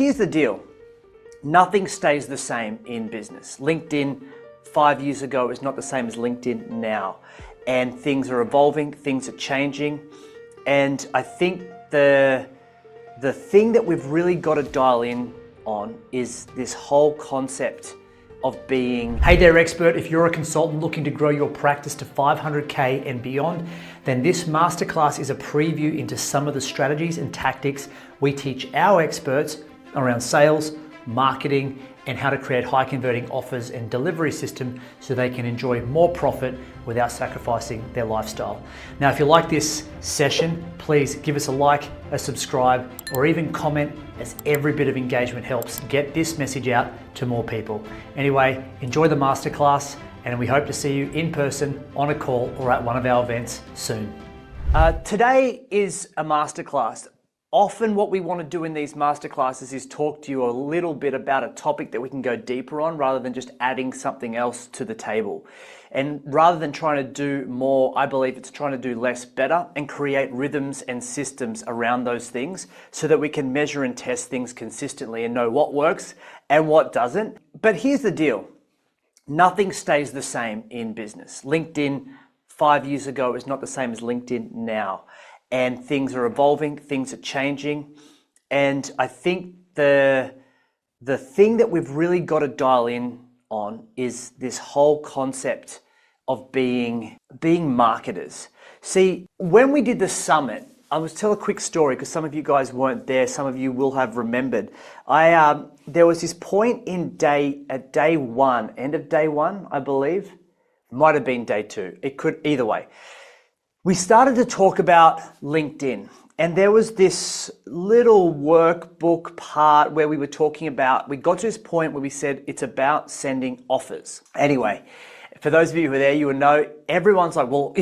here's the deal. Nothing stays the same in business. LinkedIn 5 years ago is not the same as LinkedIn now. And things are evolving, things are changing. And I think the thing that we've really got to dial in on is this whole concept of being, hey there expert, if you're a consultant looking to grow your practice to 500K and beyond, then this masterclass is a preview into some of the strategies and tactics we teach our experts around sales, marketing, and how to create high converting offers and delivery system so they can enjoy more profit without sacrificing their lifestyle. Now, if you like this session, please give us a like, a subscribe, or even comment, as every bit of engagement helps get this message out to more people. Anyway, enjoy the masterclass, and we hope to see you in person, on a call, or at one of our events soon. Today is a masterclass. Often what we want to do in these masterclasses is talk to you a little bit about a topic that we can go deeper on rather than just adding something else to the table. And rather than trying to do more, I believe it's trying to do less better and create rhythms and systems around those things so that we can measure and test things consistently and know what works and what doesn't. But here's the deal. Nothing stays the same in business. LinkedIn 5 years ago is not the same as LinkedIn now. And things are evolving, things are changing. And I think the thing that we've really got to dial in on is this whole concept of being marketers. See, when we did the summit, I will tell a quick story because some of you guys weren't there, some of you will have remembered. There was this point at day one, end of day one, I believe. Might have been day two. It could, either way. We started to talk about LinkedIn, and there was this little workbook part where we were talking about, we got to this point where we said it's about sending offers. Anyway, for those of you who are there, you would know everyone's like, well,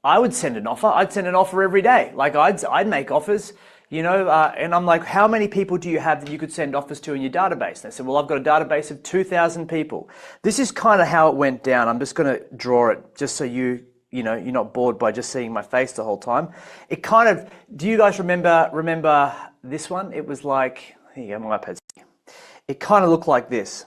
I would send an offer. I'd send an offer every day. Like I'd make offers, you know, and I'm like, how many people do you have that you could send offers to in your database? And they said, well, I've got a database of 2,000 people. This is kind of how it went down. I'm just going to draw it just so you know, you're not bored by just seeing my face the whole time. It kind of, do you guys remember this one? It was like, here you go, my iPad's here. It kind of looked like this.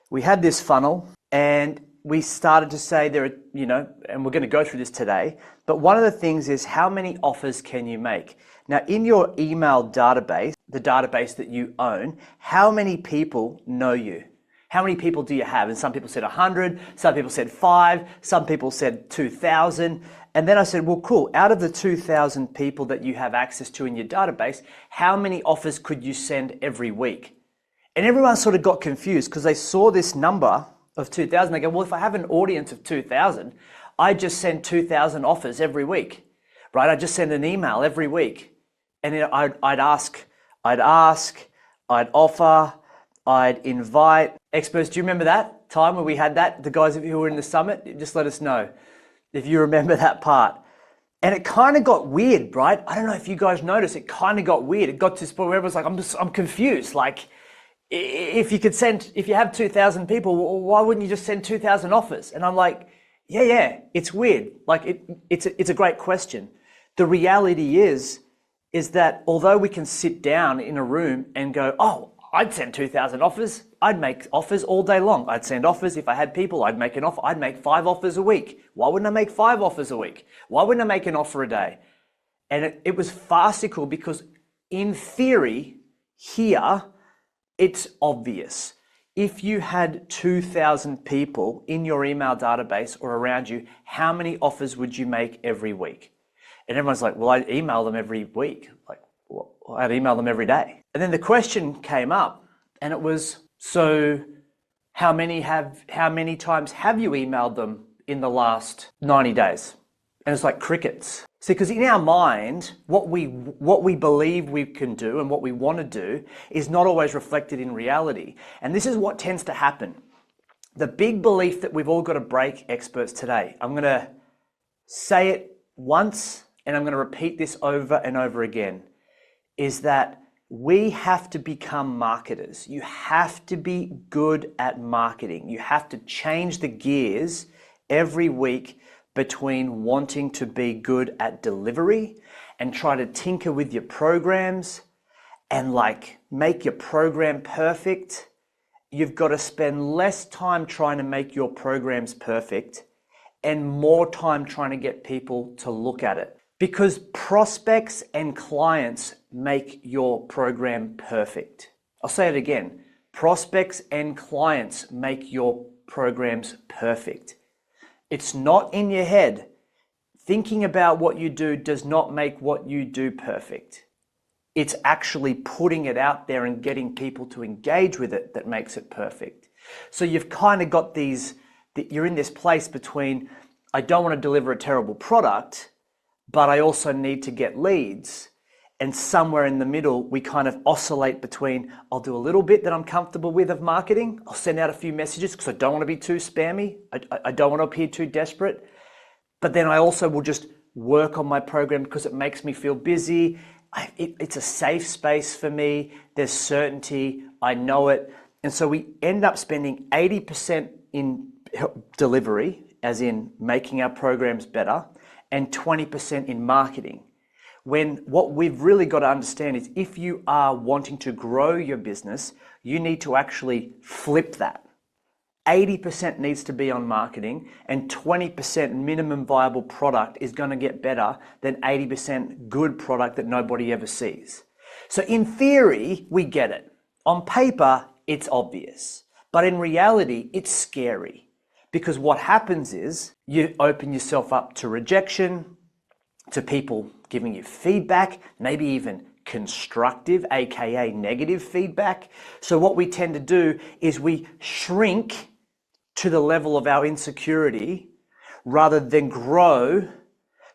We had this funnel and we started to say there are, you know, and we're going to go through this today, but one of the things is how many offers can you make? Now in your email database, the database that you own, how many people know you? How many people do you have? And some people said 100, some people said 5, some people said 2,000. And then I said, well, cool. Out of the 2,000 people that you have access to in your database, how many offers could you send every week? And everyone sort of got confused because they saw this number of 2,000. They go, well, if I have an audience of 2,000, I just send 2,000 offers every week, right? I just send an email every week. And then I'd ask, I'd offer, I'd invite. Experts, do you remember that time when we had that? The guys who were in the summit, just let us know if you remember that part. And it kind of got weird, right? I don't know if you guys noticed, it kind of got weird. It got to this point where everyone's like, I'm confused. Like, if you have 2,000 people, why wouldn't you just send 2,000 offers? And I'm like, yeah, it's weird. Like, it's a great question. The reality is that although we can sit down in a room and go, oh, I'd send 2,000 offers. I'd make offers all day long. I'd send offers. If I had people, I'd make an offer. I'd make 5 offers a week. Why wouldn't I make 5 offers a week? Why wouldn't I make an offer a day? And it was farcical because in theory, here, it's obvious. If you had 2,000 people in your email database or around you, how many offers would you make every week? And everyone's like, well, I'd email them every week. Like, well, I'd email them every day. And then the question came up and it was, so how many times have you emailed them in the last 90 days? And it's like crickets. See, because in our mind, what we believe we can do and what we want to do is not always reflected in reality. And this is what tends to happen. The big belief that we've all got to break, experts, today, I'm going to say it once and I'm going to repeat this over and over again, is that we have to become marketers. You have to be good at marketing. You have to change the gears every week between wanting to be good at delivery and try to tinker with your programs and like make your program perfect, you've got to spend less time trying to make your programs perfect and more time trying to get people to look at it. Because prospects and clients make your program perfect. I'll say it again. Prospects and clients make your programs perfect. It's not in your head. Thinking about what you do does not make what you do perfect. It's actually putting it out there and getting people to engage with it that makes it perfect. So you've kind of got you're in this place between, I don't want to deliver a terrible product, but I also need to get leads. And somewhere in the middle, we kind of oscillate between, I'll do a little bit that I'm comfortable with of marketing. I'll send out a few messages because I don't want to be too spammy. I don't want to appear too desperate. But then I also will just work on my program because it makes me feel busy. It's a safe space for me. There's certainty. I know it. And so we end up spending 80% in delivery, as in making our programs better, and 20% in marketing. When what we've really got to understand is if you are wanting to grow your business, you need to actually flip that. 80% needs to be on marketing and 20% minimum viable product is going to get better than 80% good product that nobody ever sees. So in theory, we get it. On paper, it's obvious. But in reality, it's scary. Because what happens is you open yourself up to rejection, to people giving you feedback, maybe even constructive, aka negative feedback. So what we tend to do is we shrink to the level of our insecurity rather than grow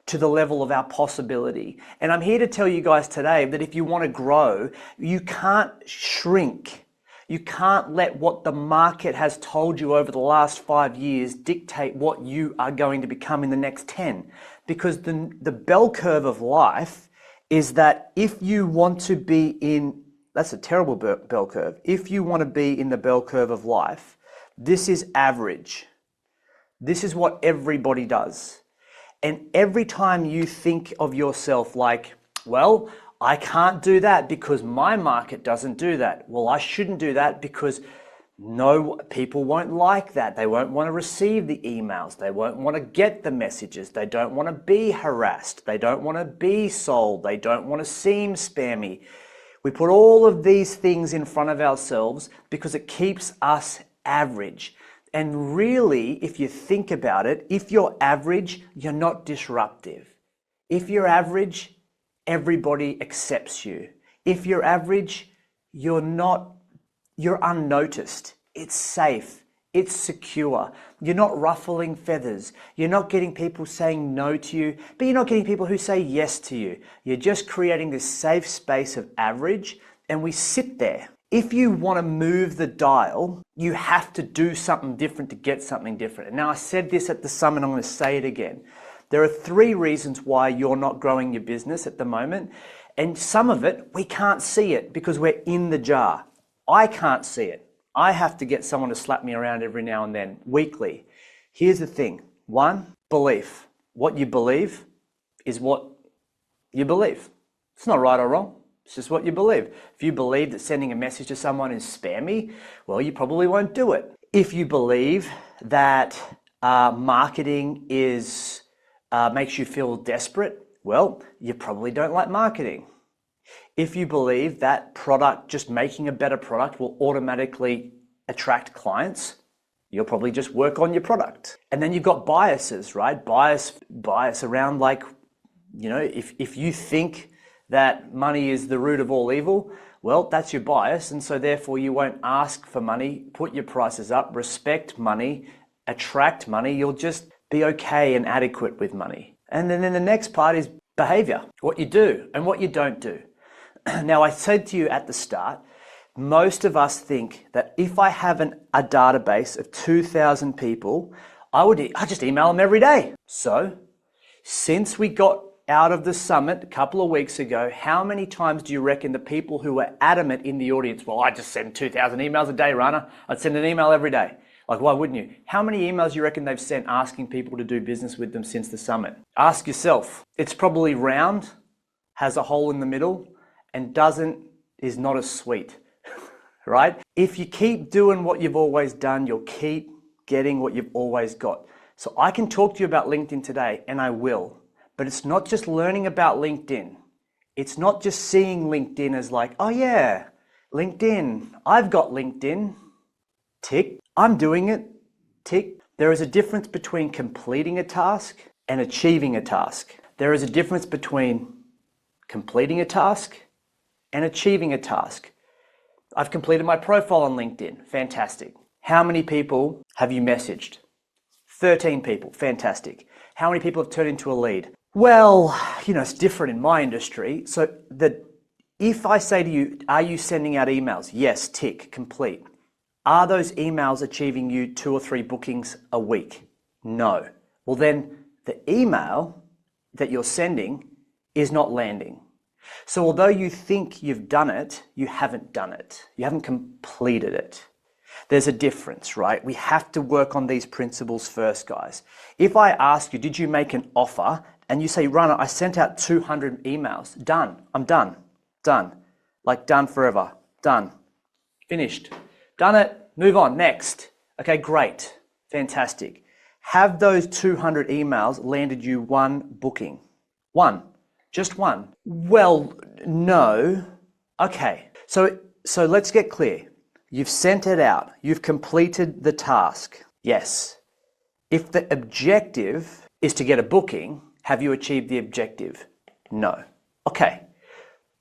to the level of our possibility. And I'm here to tell you guys today that if you want to grow, you can't shrink. You can't let what the market has told you over the last 5 years dictate what you are going to become in the next 10. Because the bell curve of life is that if you want to be in, that's a terrible bell curve. If you want to be in the bell curve of life, this is average. This is what everybody does. And every time you think of yourself like, well, I can't do that because my market doesn't do that. Well, I shouldn't do that because no, people won't like that. They won't want to receive the emails. They won't want to get the messages. They don't want to be harassed. They don't want to be sold. They don't want to seem spammy. We put all of these things in front of ourselves because it keeps us average. And really, if you think about it, if you're average, you're not disruptive. If you're average, everybody accepts you. If you're average, you're unnoticed. It's safe. It's secure. You're not ruffling feathers. You're not getting people saying no to you, but you're not getting people who say yes to you. You're just creating this safe space of average, and we sit there. If you want to move the dial, you have to do something different to get something different. And now I said this at the summit, I'm going to say it again. There are 3 reasons why you're not growing your business at the moment. And some of it, we can't see it because we're in the jar. I can't see it. I have to get someone to slap me around every now and then, weekly. Here's the thing. 1, belief. What you believe is what you believe. It's not right or wrong. It's just what you believe. If you believe that sending a message to someone is spammy, well, you probably won't do it. If you believe that marketing makes you feel desperate, well, you probably don't like marketing. If you believe that just making a better product will automatically attract clients, you'll probably just work on your product. And then you've got biases, right? Bias around if you think that money is the root of all evil, well, that's your bias. And so therefore you won't ask for money, put your prices up, respect money, attract money. You'll just be okay and adequate with money. And then the next part is behavior, what you do and what you don't do. Now, I said to you at the start, most of us think that if I have a database of 2,000 people, I just email them every day. So since we got out of the summit a couple of weeks ago, how many times do you reckon the people who were adamant in the audience, well, I just send 2,000 emails a day, Rana. I'd send an email every day. Like, why wouldn't you? How many emails do you reckon they've sent asking people to do business with them since the summit? Ask yourself. It's probably round, has a hole in the middle, and is not as sweet, right? If you keep doing what you've always done, you'll keep getting what you've always got. So I can talk to you about LinkedIn today, and I will, but it's not just learning about LinkedIn. It's not just seeing LinkedIn as like, oh yeah, LinkedIn, I've got LinkedIn, tick, I'm doing it, tick. There is a difference between completing a task and achieving a task. There is a difference between completing a task and achieving a task. I've completed my profile on LinkedIn, fantastic. How many people have you messaged? 13 people, fantastic. How many people have turned into a lead? Well, it's different in my industry. So if I say to you, are you sending out emails? Yes, tick, complete. Are those emails achieving you 2 or 3 bookings a week? No. Well, then the email that you're sending is not landing. So although you think you've done it, you haven't done it. You haven't completed it. There's a difference, right? We have to work on these principles first, guys. If I ask you, did you make an offer? And you say, Rana, I sent out 200 emails. Done. I'm done. Done. Like done forever. Done. Finished. Done it. Move on. Next. Okay, great. Fantastic. Have those 200 emails landed you 1 booking? 1. Just 1. Well, no. Okay. So let's get clear. You've sent it out. You've completed the task. Yes. If the objective is to get a booking, have you achieved the objective? No. Okay.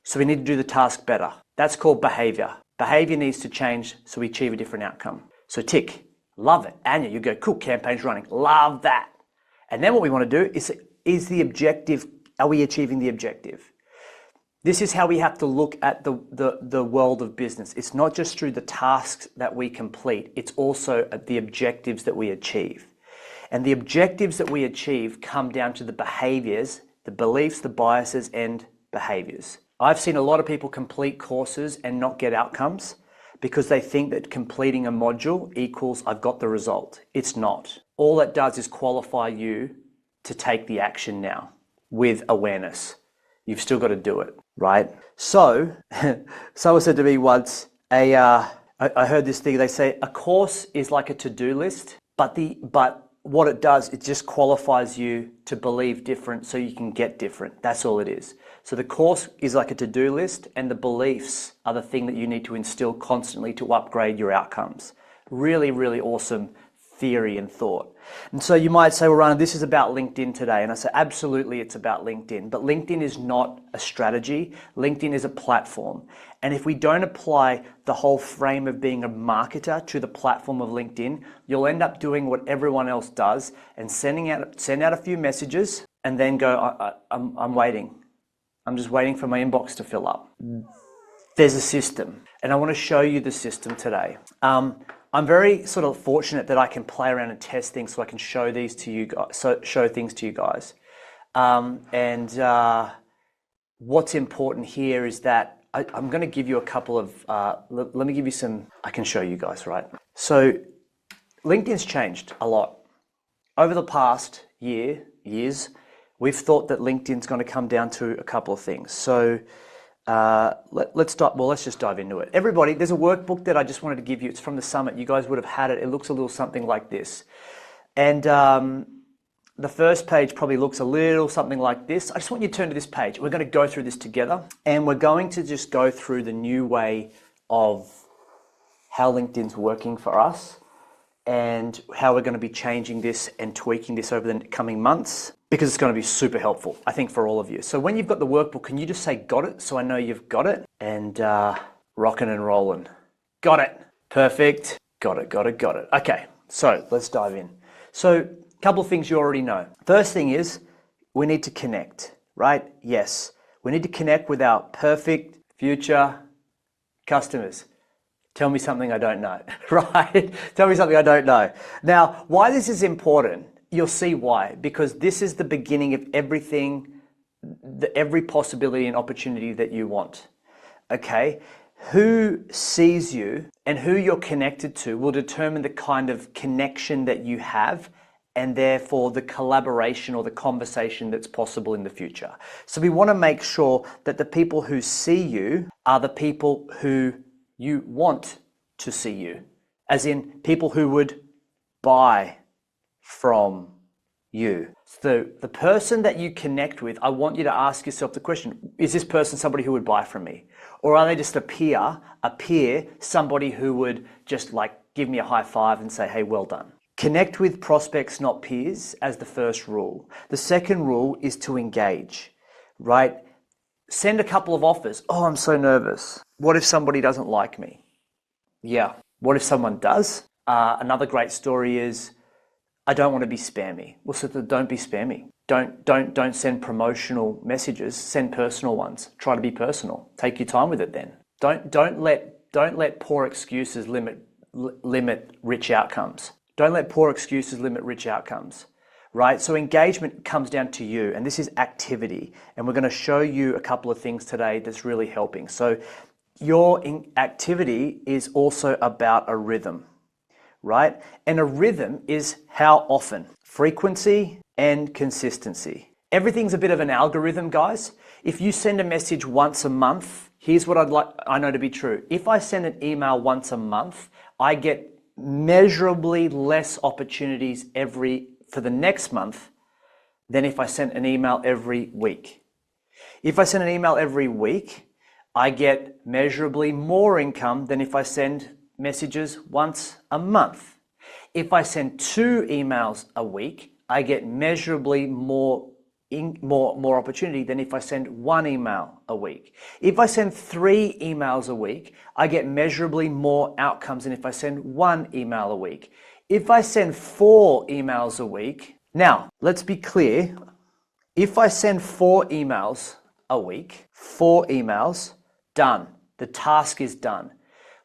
So we need to do the task better. That's called behavior. Behavior needs to change so we achieve a different outcome. So tick. Love it. Anya, you go, cool, campaign's running. Love that. And then what we want to do is the objective, are we achieving the objective? This is how we have to look at the world of business. It's not just through the tasks that we complete, it's also at the objectives that we achieve. And the objectives that we achieve come down to the behaviors, the beliefs, the biases, and behaviors. I've seen a lot of people complete courses and not get outcomes because they think that completing a module equals I've got the result. It's not. All that does is qualify you to take the action now with awareness. You've still got to do it, right? So, someone said to me once, I heard this thing, they say a course is like a to-do list, but what it does, it just qualifies you to believe different so you can get different. That's all it is. So the course is like a to-do list, and the beliefs are the thing that you need to instill constantly to upgrade your outcomes. Really, really awesome theory and thought. And so you might say, well, Rana, this is about LinkedIn today. And I say, absolutely, it's about LinkedIn. But LinkedIn is not a strategy. LinkedIn is a platform. And if we don't apply the whole frame of being a marketer to the platform of LinkedIn, you'll end up doing what everyone else does and send out a few messages and then go, I'm waiting. I'm just waiting for my inbox to fill up. There's a system, and I want to show you the system today. I'm very sort of fortunate that I can play around and test things so I can show these to you guys, show things to you guys. What's important here is that I'm going to give you a couple of, let me give you some, I can show you guys, right? So LinkedIn's changed a lot. Over the past years, we've thought that LinkedIn's going to come down to a couple of things. So let's just dive into it. Everybody, there's a workbook that I just wanted to give you. It's from the summit. You guys would have had it. It looks a little something like this. And the first page probably looks a little something like this. I just want you to turn to this page. We're going to go through this together, and we're going to just go through the new way of how LinkedIn's working for us and how we're going to be changing this and tweaking this over the coming months, because it's going to be super helpful, I think, for all of you. So when you've got the workbook, can you just say got it so I know you've got it? And rocking and rolling. Got it. Perfect. Got it. Okay, so let's dive in. So a couple of things you already know. First thing is we need to connect, right? Yes, we need to connect with our perfect future customers. Tell me something I don't know, right? Tell me something I don't know. Now, why this is important, you'll see why, because this is the beginning of everything, every possibility and opportunity that you want, okay? Who sees you and who you're connected to will determine the kind of connection that you have and therefore the collaboration or the conversation that's possible in the future. So we want to make sure that the people who see you are the people who you want to see you, as in people who would buy from you. So the person that you connect with, I want you to ask yourself the question, is this person somebody who would buy from me? Or are they just a peer, somebody who would just like give me a high five and say, hey, well done. Connect with prospects, not peers, as the first rule. The second rule is to engage, right? Send a couple of offers. Oh, I'm so nervous. What if somebody doesn't like me? Yeah. What if someone does? Another great story is, I don't want to be spammy. Well, so don't be spammy. Don't send promotional messages. Send personal ones. Try to be personal. Take your time with it then. Don't let poor excuses limit rich outcomes. Don't let poor excuses limit rich outcomes, right? So engagement comes down to you, and this is activity. And we're going to show you a couple of things today that's really helping. So your activity is also about a rhythm, right? And a rhythm is how often, frequency and consistency. Everything's a bit of an algorithm, guys. If you send a message once a month, here's what I know to be true. If I send an email once a month, I get measurably less opportunities for the next month than if I sent an email every week. If I send an email every week, I get measurably more income than if I send messages once a month. If I send 2 emails a week, I get measurably more opportunity than if I send 1 email a week. If I send 3 emails a week, I get measurably more outcomes than if I send 1 email a week. If I send 4 emails a week, now let's be clear, if I send 4 emails a week, 4 emails, done. The task is done.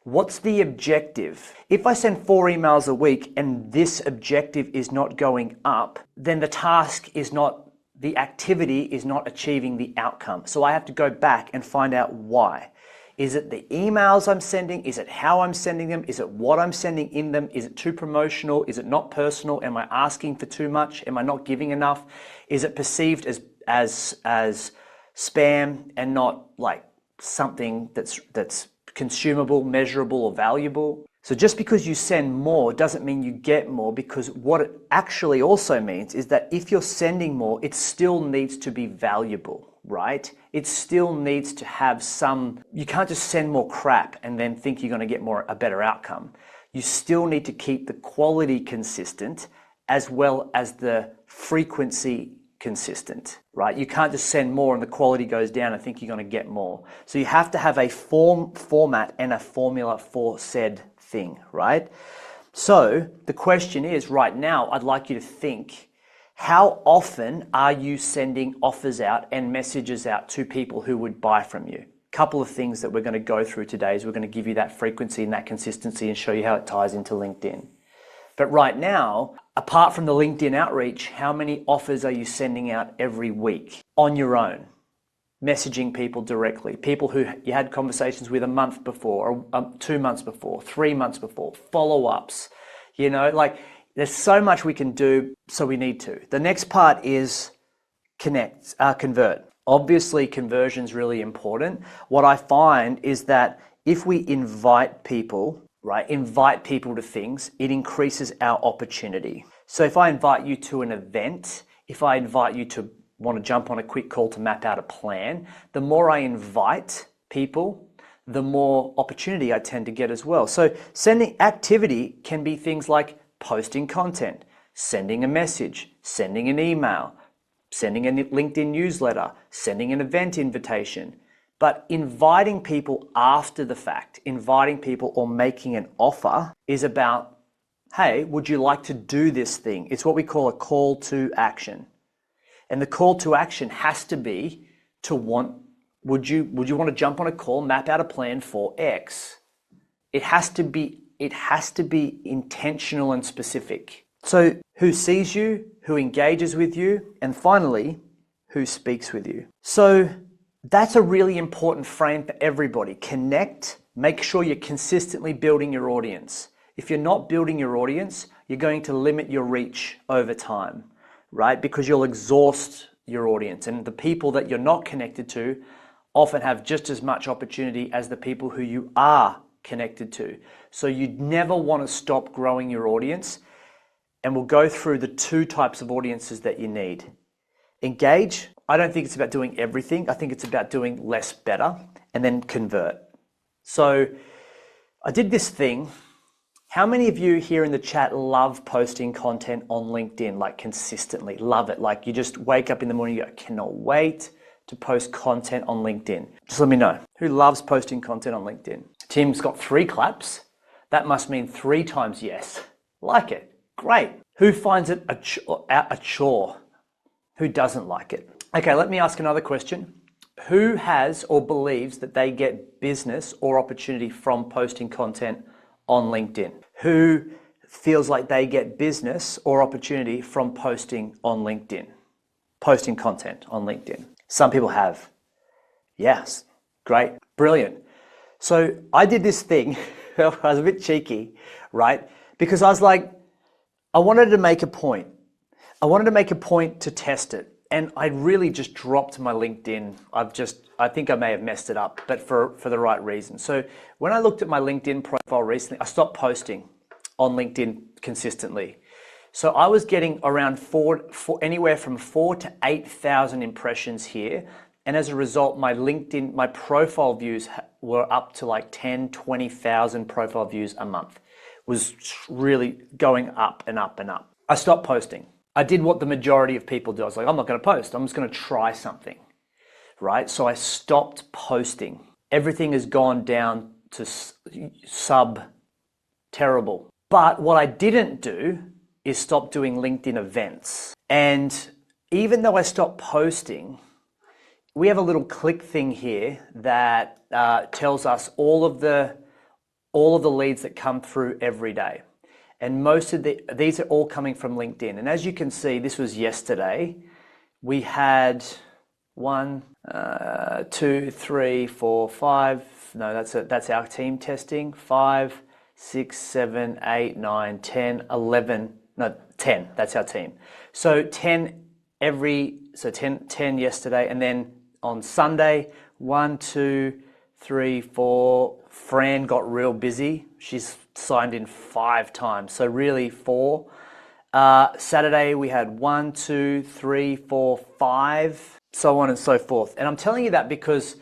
What's the objective? If I send 4 emails a week and this objective is not going up, then the activity is not achieving the outcome. So I have to go back and find out why. Is it the emails I'm sending? Is it how I'm sending them? Is it what I'm sending in them? Is it too promotional? Is it not personal? Am I asking for too much? Am I not giving enough? Is it perceived as spam and not like something that's consumable, measurable, or valuable? So just because you send more doesn't mean you get more, because what it actually also means is that if you're sending more, it still needs to be valuable, right? It still needs to have you can't just send more crap and then think you're going to get a better outcome. You still need to keep the quality consistent as well as the frequency consistent, right? You can't just send more and the quality goes down and think you're going to get more. So you have to have a format and a formula for said thing, right? So the question is, right now, I'd like you to think, how often are you sending offers out and messages out to people who would buy from you? Couple of things that we're going to go through today is we're going to give you that frequency and that consistency and show you how it ties into LinkedIn. But right now, apart from the LinkedIn outreach, how many offers are you sending out every week on your own? Messaging people directly, people who you had conversations with a month before, or 2 months before, 3 months before, follow-ups. There's so much we can do, so we need to. The next part is convert. Obviously, conversion is really important. What I find is that if we invite people to things, it increases our opportunity. So if I invite you to an event, if I invite you to want to jump on a quick call to map out a plan, the more I invite people, the more opportunity I tend to get as well. So sending activity can be things like posting content, sending a message, sending an email, sending a LinkedIn newsletter, sending an event invitation. But inviting people after the fact, inviting people or making an offer is about, hey, would you like to do this thing? It's what we call a call to action. And the call to action has to be would you want to jump on a call, map out a plan for X? It has to be intentional and specific. So who sees you, who engages with you, and finally, who speaks with you. So that's a really important frame for everybody. Connect, make sure you're consistently building your audience. if you're not building your audience, you're going to limit your reach over time, right? Because you'll exhaust your audience, and the people that you're not connected to often have just as much opportunity as the people who you are connected to. So you'd never want to stop growing your audience. And we'll go through the two types of audiences that you need. Engage. I don't think it's about doing everything. I think it's about doing less better, and then convert. So I did this thing. How many of you here in the chat love posting content on LinkedIn, like consistently? Love it. Like you just wake up in the morning, you go, I cannot wait to post content on LinkedIn. Just let me know. Who loves posting content on LinkedIn? Tim's got 3 claps. That must mean 3 times yes. Like it. Great. Who finds it a chore? Who doesn't like it? Okay, let me ask another question. Who has or believes that they get business or opportunity from posting content on LinkedIn? Who feels like they get business or opportunity from posting on LinkedIn? Posting content on LinkedIn. Some people have. Yes, great, brilliant. So I did this thing, I was a bit cheeky, right? Because I was like, I wanted to make a point. I wanted to make a point to test it. And I really just dropped my LinkedIn. I think I may have messed it up, but for the right reason. So when I looked at my LinkedIn profile recently, I stopped posting on LinkedIn consistently. So I was getting around anywhere from 4,000 to 8,000 impressions here. And as a result, my profile views were up to like 10, 20,000 profile views a month. Was really going up and up and up. I stopped posting. I did what the majority of people do. I was like, I'm not going to post. I'm just going to try something, right? So I stopped posting. Everything has gone down to terrible. But what I didn't do is stop doing LinkedIn events. And even though I stopped posting, we have a little click thing here that tells us all of the leads that come through every day. And most of these are all coming from LinkedIn. And as you can see, this was yesterday. We had 1, 2, 3, 4, 5. No, that's our team testing. 5, 6, 7, 8, 9, 10, 11. No, 10. That's our team. So 10 yesterday, and then on Sunday, 1, 2, 3, 4. Fran got real busy. She's signed in 5 times. So really 4. Saturday we had 1, 2, 3, 4, 5, so on and so forth. And I'm telling you that because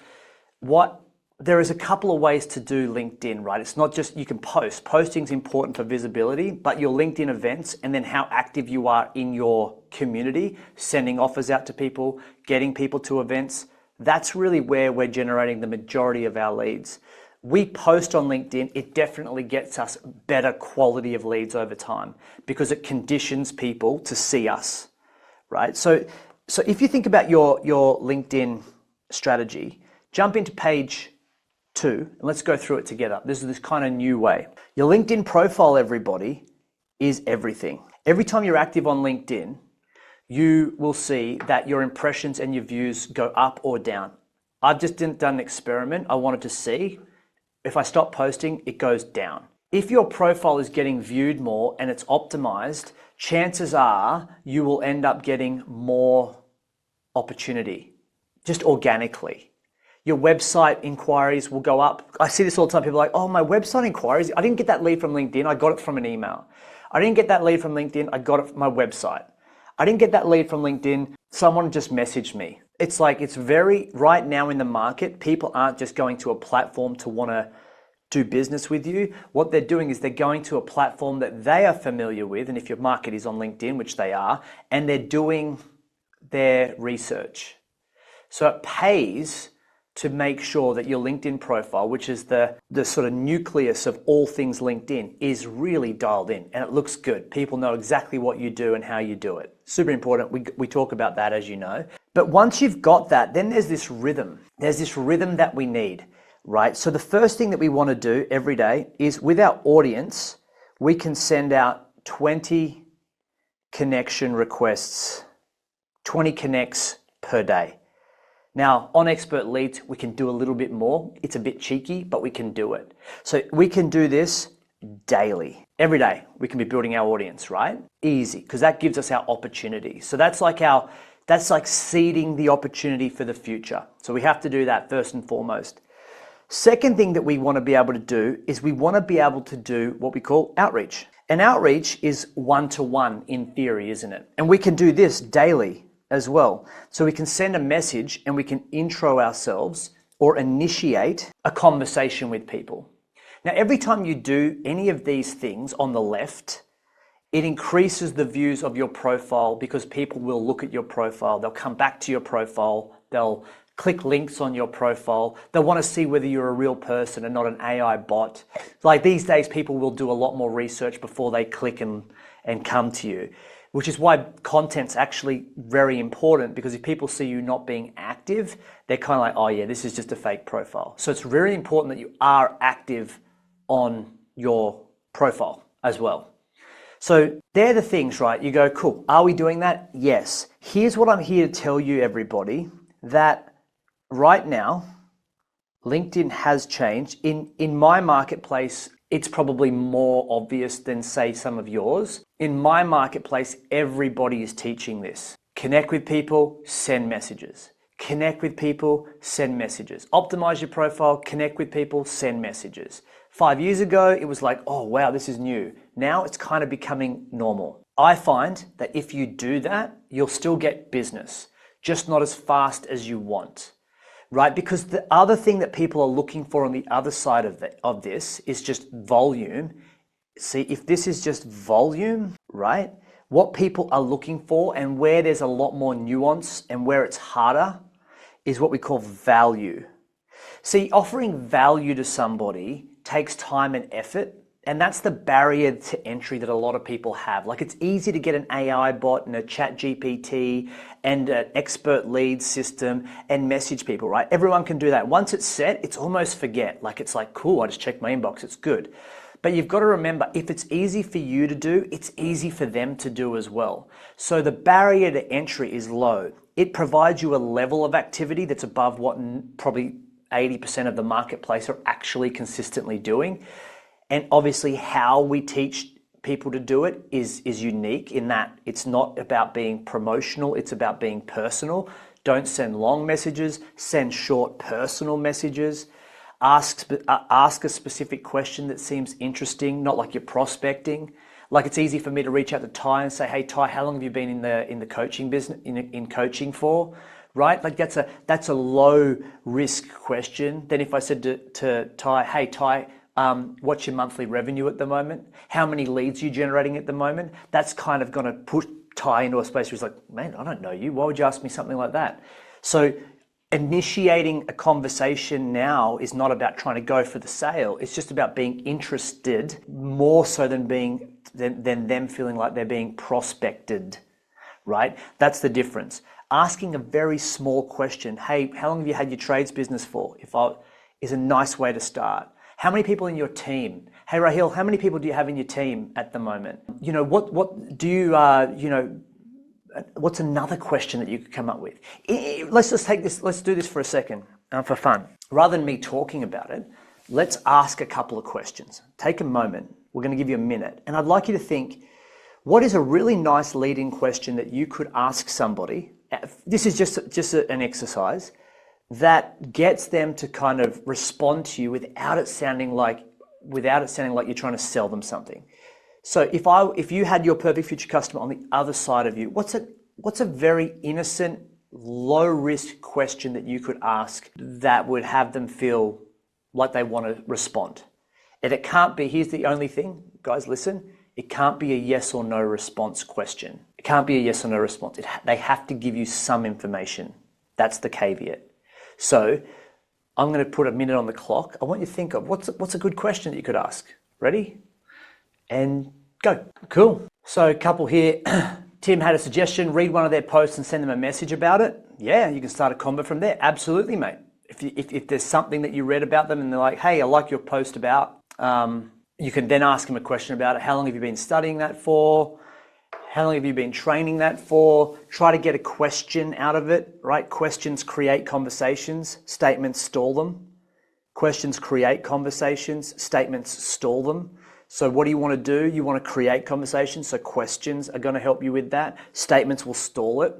there is a couple of ways to do LinkedIn, right? It's not just you can post. Posting's important for visibility, but your LinkedIn events and then how active you are in your community, sending offers out to people, getting people to events, that's really where we're generating the majority of our leads. We post on LinkedIn, it definitely gets us better quality of leads over time because it conditions people to see us, right? So if you think about your LinkedIn strategy, jump into page 2 and let's go through it together. This is this kind of new way. Your LinkedIn profile, everybody, is everything. Every time you're active on LinkedIn, you will see that your impressions and your views go up or down. I've just done an experiment. I wanted to see if I stop posting, it goes down. If your profile is getting viewed more and it's optimized, chances are you will end up getting more opportunity, just organically. Your website inquiries will go up. I see this all the time. People are like, oh, my website inquiries, I didn't get that lead from LinkedIn, I got it from an email. I didn't get that lead from LinkedIn, I got it from my website. I didn't get that lead from LinkedIn, someone just messaged me. It's like, it's very, right now in the market, people aren't just going to a platform to want to do business with you. What they're doing is they're going to a platform that they are familiar with, and if your market is on LinkedIn, which they are, and they're doing their research. So it pays to make sure that your LinkedIn profile, which is the sort of nucleus of all things LinkedIn, is really dialed in and it looks good. People know exactly what you do and how you do it. Super important. We talk about that, as you know. But once you've got that, then there's this rhythm. There's this rhythm that we need, right? So the first thing that we want to do every day is with our audience, we can send out 20 connection requests, 20 connects per day. Now, on Expert Leads, we can do a little bit more. It's a bit cheeky, but we can do it. So we can do this daily. Every day we can be building our audience, right? Easy, because that gives us our opportunity. So that's like seeding the opportunity for the future. So we have to do that first and foremost. Second thing that we want to be able to do is we want to be able to do what we call outreach. And outreach is one-to-one in theory, isn't it? And we can do this daily as well. So we can send a message and we can intro ourselves or initiate a conversation with people. Now, every time you do any of these things on the left, it increases the views of your profile because people will look at your profile. They'll come back to your profile. They'll click links on your profile. They'll want to see whether you're a real person and not an AI bot. Like these days, people will do a lot more research before they click and come to you, which is why content's actually very important, because if people see you not being active, they're kind of like, oh yeah, this is just a fake profile. So it's really important that you are active on your profile as well. So they're the things, right? You go, cool, are we doing that? Yes. Here's what I'm here to tell you, everybody, that right now, LinkedIn has changed. In my marketplace, it's probably more obvious than, say, some of yours. In my marketplace, everybody is teaching this. Connect with people, send messages. Connect with people, send messages. Optimize your profile, connect with people, send messages. 5 years ago, it was like, oh, wow, this is new. Now it's kind of becoming normal. I find that if you do that, you'll still get business, just not as fast as you want. Right? Because the other thing that people are looking for on the other side of this is just volume. See, if this is just volume, right? What people are looking for and where there's a lot more nuance and where it's harder is what we call value. See, offering value to somebody takes time and effort, and that's the barrier to entry that a lot of people have. Like, it's easy to get an AI bot and a chat GPT and an expert lead system and message people, right? Everyone can do that. Once it's set, it's almost forget. Like, it's like, cool, I just checked my inbox, it's good. But you've got to remember, if it's easy for you to do, it's easy for them to do as well. So the barrier to entry is low. It provides you a level of activity that's above what probably 80% of the marketplace are actually consistently doing. And obviously how we teach people to do it is unique in that it's not about being promotional, it's about being personal. Don't send long messages, send short personal messages. Ask a specific question that seems interesting, not like you're prospecting. Like, it's easy for me to reach out to Ty and say, hey Ty, how long have you been in the coaching business, in coaching for? Right? Like, that's a low risk question. Then if I said to Ty, hey Ty, what's your monthly revenue at the moment? How many leads are you generating at the moment? That's kind of going to put Ty into a space where he's like, man, I don't know you. Why would you ask me something like that? So initiating a conversation now is not about trying to go for the sale. It's just about being interested, more so than them feeling like they're being prospected, right? That's the difference. Asking a very small question, hey, how long have you had your trades business for? Is a nice way to start. How many people in your team? Hey, Rahil, how many people do you have in your team at the moment? You know, what do you, what's another question that you could come up with? Let's do this for a second, for fun. Rather than me talking about it, let's ask a couple of questions. Take a moment. We're going to give you a minute. And I'd like you to think, what is a really nice leading question that you could ask somebody? This is just an exercise that gets them to kind of respond to you without it sounding like you're trying to sell them something. So if you had your perfect future customer on the other side of you, what's a very innocent, low risk question that you could ask that would have them feel like they want to respond? And it can't be, here's the only thing, guys, listen, it can't be a yes or no response question. It can't be a yes or no response. They have to give you some information. That's the caveat. So I'm going to put a minute on the clock. I want you to think of what's a good question that you could ask. Ready? And go. Cool. So a couple here. Tim had a suggestion, read one of their posts and send them a message about it. Yeah, you can start a convo from there. Absolutely, mate. If there's something that you read about them and they're like, hey, I like your post about, you can then ask them a question about it. How long have you been studying that for? How long have you been training that for? Try to get a question out of it, right? Questions create conversations, statements stall them. Questions create conversations, statements stall them. So what do you want to do? You want to create conversations. So questions are going to help you with that. Statements will stall it.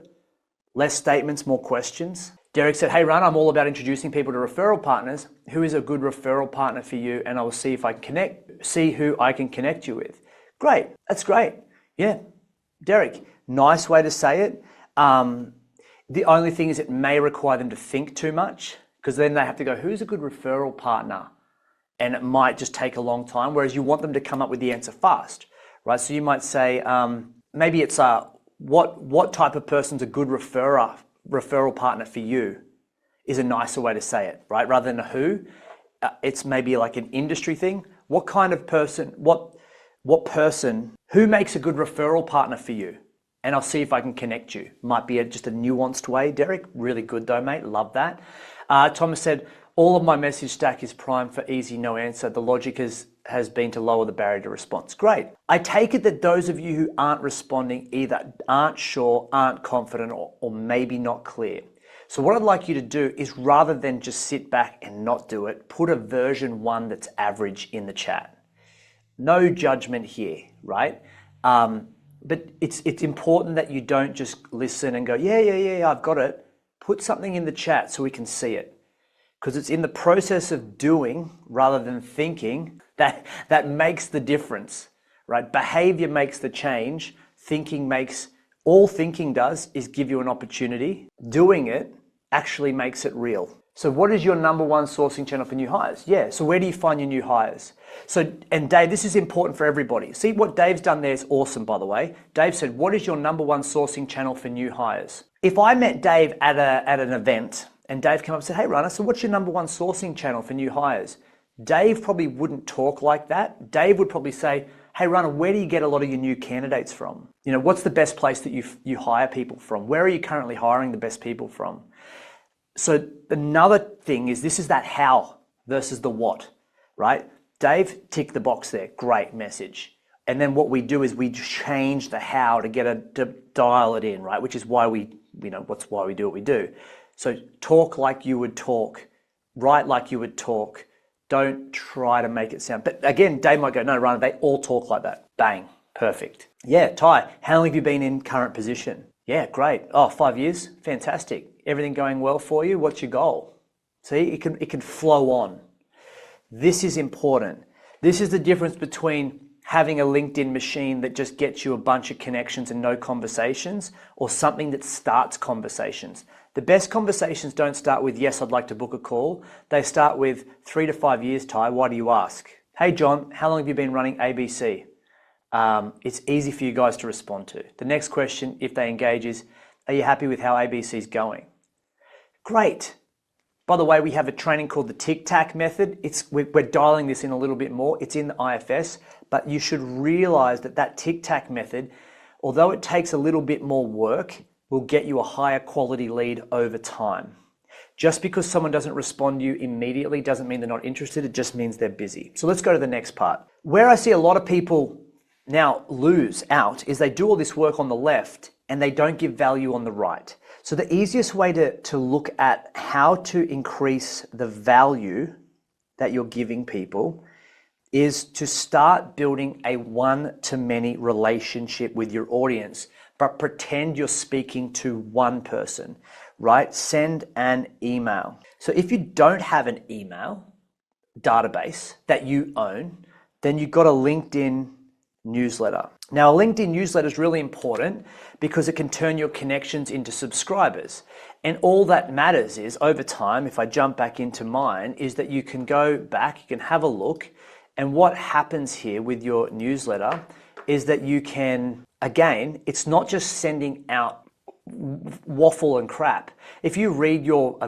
Less statements, more questions. Derek said, hey, Ron, I'm all about introducing people to referral partners. Who is a good referral partner for you? And I will see if I can see who I can connect you with. Great. That's great. Yeah. Derek, nice way to say it. The only thing is it may require them to think too much, because then they have to go, who's a good referral partner? And it might just take a long time, whereas you want them to come up with the answer fast, right? So you might say, maybe it's what type of person's a good referral partner for you is a nicer way to say it, right? Rather than a who, it's maybe like an industry thing. What kind of person, what person, who makes a good referral partner for you? And I'll see if I can connect you. Might be just a nuanced way, Derek. Really good though, mate. Love that. Thomas said, all of my message stack is primed for easy, no answer. The logic has been to lower the barrier to response. Great. I take it that those of you who aren't responding either aren't sure, aren't confident, or maybe not clear. So what I'd like you to do is, rather than just sit back and not do it, put a version 1 that's average in the chat. No judgment here, right? But it's important that you don't just listen and go, yeah, I've got it. Put something in the chat so we can see it. Because it's in the process of doing rather than thinking that makes the difference, right? Behavior makes the change. All thinking does is give you an opportunity. Doing it actually makes it real. So what is your number one sourcing channel for new hires? Yeah, so where do you find your new hires? So, and Dave, this is important for everybody. See what Dave's done there is awesome, by the way. Dave said, what is your number one sourcing channel for new hires? If I met Dave at an event and Dave came up and said, hey, Runner, so what's your number one sourcing channel for new hires? Dave probably wouldn't talk like that. Dave would probably say, hey, Runner, where do you get a lot of your new candidates from? You know, what's the best place that you hire people from? Where are you currently hiring the best people from? So another thing is, this is that how versus the what, right? Dave, tick the box there. Great message. And then what we do is we change the how to dial it in, right? Which is why why we do what we do. So talk like you would talk, write like you would talk. Don't try to make it sound, but again, Dave might go, no, Ryan, they all talk like that. Bang, perfect. Yeah, Ty, how long have you been in current position? Yeah, great. Oh, 5 years, fantastic. Everything going well for you? What's your goal? See, it can flow on. This is important. This is the difference between having a LinkedIn machine that just gets you a bunch of connections and no conversations, or something that starts conversations. The best conversations don't start with, yes, I'd like to book a call. They start with 3 to 5 years, Ty, why do you ask? Hey, John, how long have you been running ABC? It's easy for you guys to respond to. The next question, if they engage, is, are you happy with how ABC is going? Great. By the way, we have a training called the Tic Tac method. We're dialing this in a little bit more. It's in the IFS, but you should realize that Tic Tac method, although it takes a little bit more work, will get you a higher quality lead over time. Just because someone doesn't respond to you immediately doesn't mean they're not interested. It just means they're busy. So let's go to the next part. Where I see a lot of people now lose out is they do all this work on the left and they don't give value on the right. So the easiest way to look at how to increase the value that you're giving people is to start building a one-to-many relationship with your audience, but pretend you're speaking to one person, right? Send an email. So if you don't have an email database that you own, then you've got a LinkedIn newsletter. Now, a LinkedIn newsletter is really important because it can turn your connections into subscribers. And all that matters is, over time, if I jump back into mine, is that you can go back, you can have a look, and what happens here with your newsletter is that you can, again, it's not just sending out waffle and crap. If you read your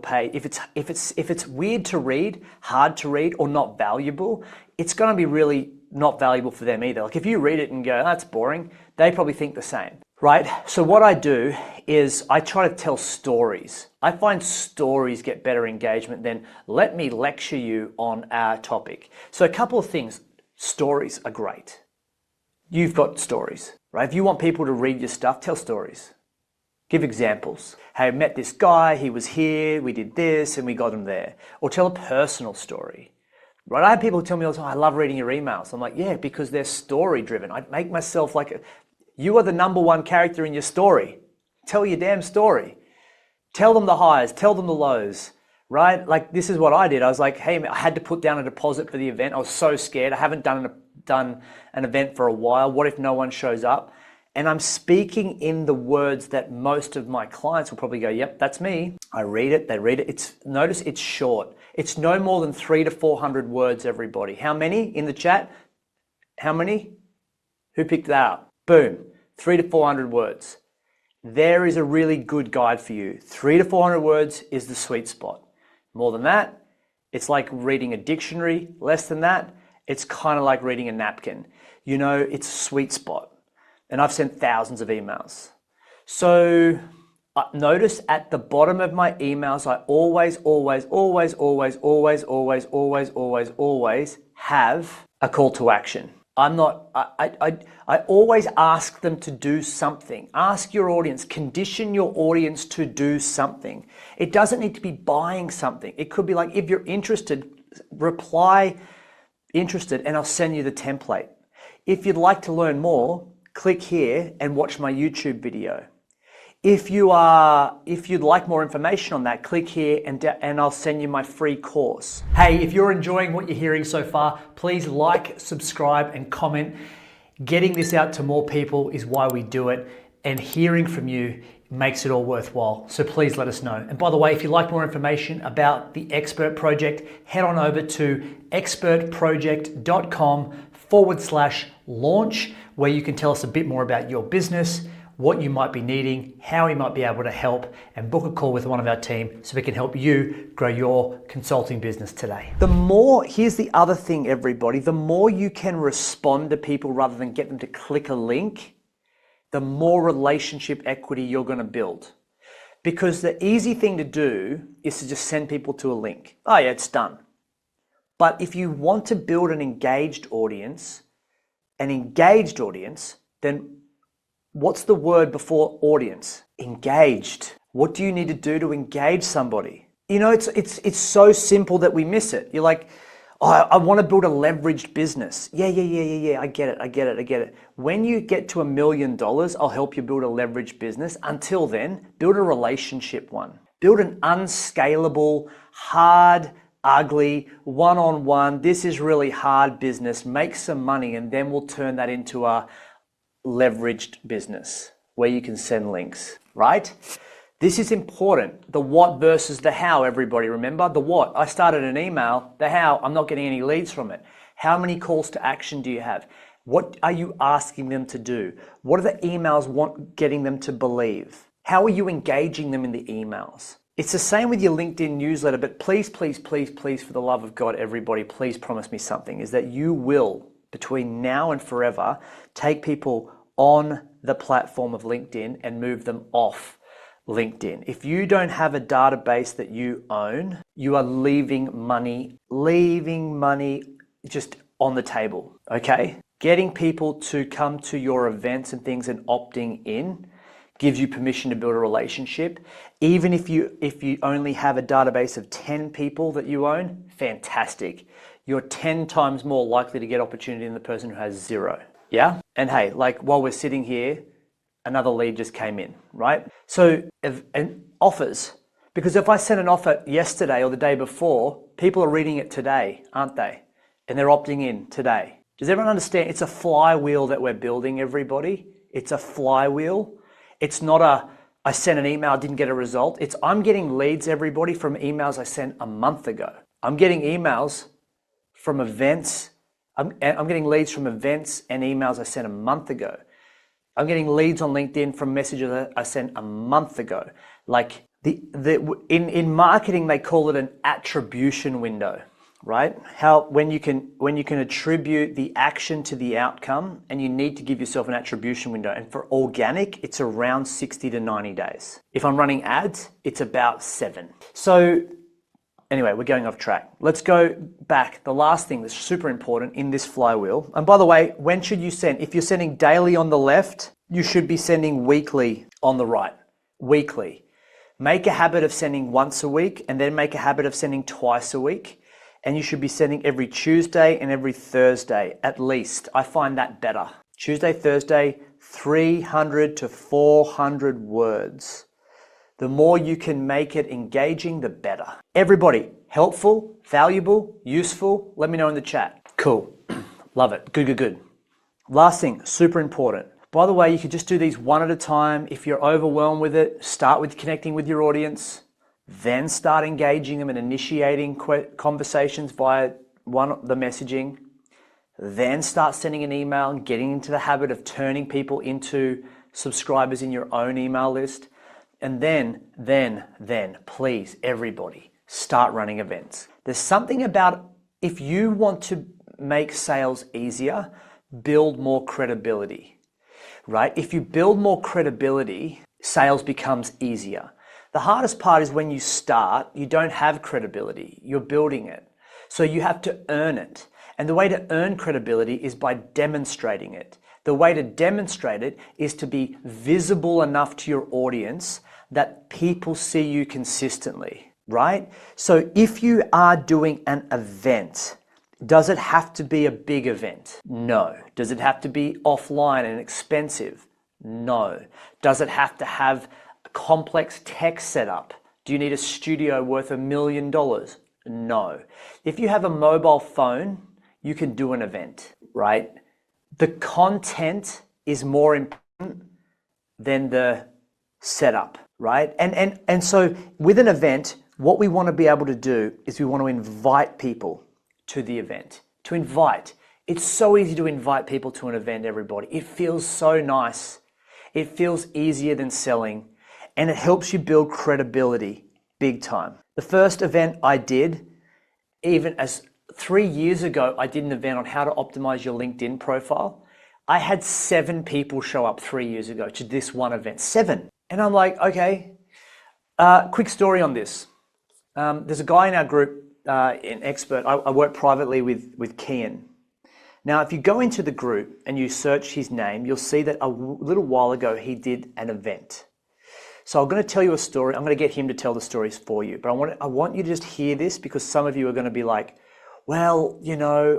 page, if it's weird to read, hard to read, or not valuable, it's going to be really not valuable for them either. Like if you read it and go, that's boring, they probably think the same, right? So what I do is I try to tell stories. I find stories get better engagement than let me lecture you on our topic. So a couple of things. Stories are great. You've got stories, right? If you want people to read your stuff, tell stories. Give examples. Hey, I met this guy, he was here, we did this, and we got him there. Or tell a personal story. right? I have people tell me all the time, I love reading your emails. I'm like, yeah, because they're story driven. I make myself you are the number one character in your story. Tell your damn story. Tell them the highs, tell them the lows, right? Like this is what I did. I was like, hey, I had to put down a deposit for the event. I was so scared. I haven't done an event for a while. What if no one shows up? And I'm speaking in the words that most of my clients will probably go, yep, that's me. I read it, they read it. Notice it's short. It's no more than 300 to 400 words, everybody. How many in the chat? How many? Who picked that up? Boom, 300 to 400 words. There is a really good guide for you. 300 to 400 words is the sweet spot. More than that, it's like reading a dictionary. Less than that, it's kind of like reading a napkin. You know, it's a sweet spot. And I've sent thousands of emails. So notice at the bottom of my emails, I always have a call to action. I always ask them to do something. Ask your audience, condition your audience to do something. It doesn't need to be buying something. It could be like, if you're interested, reply interested and I'll send you the template. If you'd like to learn more, click here and watch my YouTube video. If you'd like more information on that, click here and I'll send you my free course. Hey, if you're enjoying what you're hearing so far, please like, subscribe, and comment. Getting this out to more people is why we do it, and hearing from you makes it all worthwhile. So please let us know. And by the way, if you'd like more information about the Expert Project, head on over to expertproject.com/launch, where you can tell us a bit more about your business, what you might be needing, how we might be able to help, and book a call with one of our team so we can help you grow your consulting business today. Here's the other thing, everybody, the more you can respond to people rather than get them to click a link, the more relationship equity you're going to build. Because the easy thing to do is to just send people to a link. Oh yeah, it's done. But if you want to build an engaged audience, then what's the word before audience? Engaged. What do you need to do to engage somebody? You know, it's so simple that we miss it. You're like, oh, I want to build a leveraged business. Yeah. I get it. When you get to $1 million, I'll help you build a leveraged business. Until then, build a relationship one. Build an unscalable, hard, ugly, one-on-one, this is really hard business. Make some money, and then we'll turn that into a leveraged business where you can send links, right? This is important. The what versus the how, everybody. Remember the what? I started an email. The how, I'm not getting any leads from it. How many calls to action do you have? What are you asking them to do? What are the emails getting them to believe? How are you engaging them in the emails? It's the same with your LinkedIn newsletter, but please, for the love of God, everybody, please promise me something, is that you will, between now and forever, take people on the platform of LinkedIn and move them off LinkedIn. If you don't have a database that you own, you are leaving money just on the table, okay? Getting people to come to your events and things and opting in gives you permission to build a relationship. Even if you only have a database of 10 people that you own, fantastic. You're 10 times more likely to get opportunity than the person who has 0. Yeah? And hey, like while we're sitting here, another lead just came in, right? So, and offers, because if I sent an offer yesterday or the day before, people are reading it today, aren't they? And they're opting in today. Does everyone understand? It's a flywheel that we're building, everybody. It's a flywheel. It's not I sent an email, didn't get a result. It's I'm getting leads, everybody, from emails I sent a month ago. I'm getting emails from events. I'm getting leads from events and emails I sent a month ago. I'm getting leads on LinkedIn from messages I sent a month ago. Like in marketing, they call it an attribution window, right? When you can attribute the action to the outcome, and you need to give yourself an attribution window. And for organic, it's around 60 to 90 days. If I'm running ads, it's about 7. So anyway, we're going off track. Let's go back. The last thing that's super important in this flywheel. And by the way, when should you send? If you're sending daily on the left, you should be sending weekly on the right. Weekly. Make a habit of sending once a week, and then make a habit of sending twice a week. And you should be sending every Tuesday and every Thursday, at least. I find that better. Tuesday, Thursday, 300 to 400 words. The more you can make it engaging, the better. Everybody, helpful, valuable, useful? Let me know in the chat. Cool. Love it. Good, good, good. Last thing, super important. By the way, you could just do these one at a time. If you're overwhelmed with it, start with connecting with your audience, then start engaging them and initiating conversations via the messaging, then start sending an email and getting into the habit of turning people into subscribers in your own email list. And then, please, everybody, start running events. There's something about, if you want to make sales easier, build more credibility, right? If you build more credibility, sales becomes easier. The hardest part is when you start, you don't have credibility, you're building it. So you have to earn it. And the way to earn credibility is by demonstrating it. The way to demonstrate it is to be visible enough to your audience that people see you consistently, right? So if you are doing an event, does it have to be a big event? No. Does it have to be offline and expensive? No. Does it have to have a complex tech setup? Do you need a studio worth $1 million? No. If you have a mobile phone, you can do an event, right? The content is more important than the setup, right? And so with an event, what we want to be able to do is we want to invite people to the event. To invite. It's so easy to invite people to an event, everybody. It feels so nice. It feels easier than selling, and it helps you build credibility big time. The first event I did, even as 3 years ago, I did an event on how to optimize your LinkedIn profile. I had 7 people show up 3 years ago to this one event, 7. And I'm like, okay, quick story on this. There's a guy in our group, an expert. I work privately with Kian. Now, if you go into the group and you search his name, you'll see that a little while ago he did an event. So I'm going to tell you a story. I'm going to get him to tell the stories for you. But I want you to just hear this, because some of you are going to be like, well,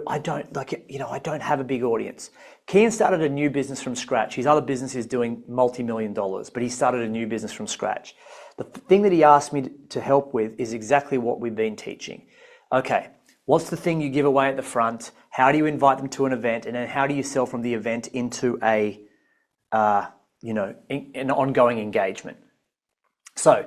I don't have a big audience. Kian started a new business from scratch. His other business is doing multi-million dollars, but he started a new business from scratch. The thing that he asked me to help with is exactly what we've been teaching. Okay, what's the thing you give away at the front? How do you invite them to an event? And then how do you sell from the event into an ongoing engagement? So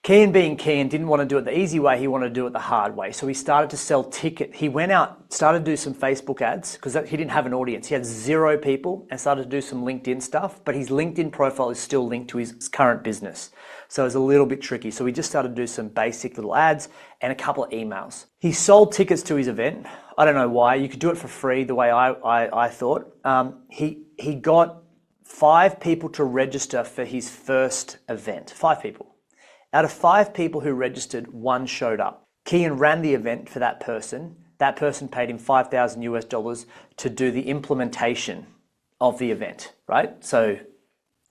Kian, being Kian, didn't want to do it the easy way. He wanted to do it the hard way. So he started to sell tickets. He went out, started to do some Facebook ads, because he didn't have an audience. He had 0 people, and started to do some LinkedIn stuff, but his LinkedIn profile is still linked to his current business. So it's a little bit tricky. So he just started to do some basic little ads and a couple of emails. He sold tickets to his event. I don't know why. You could do it for free the way I thought. He got 5 people to register for his first event. 5 people. Out of 5 people who registered, 1 showed up. Kian ran the event for that person. That person paid him $5,000 to do the implementation of the event, right? So,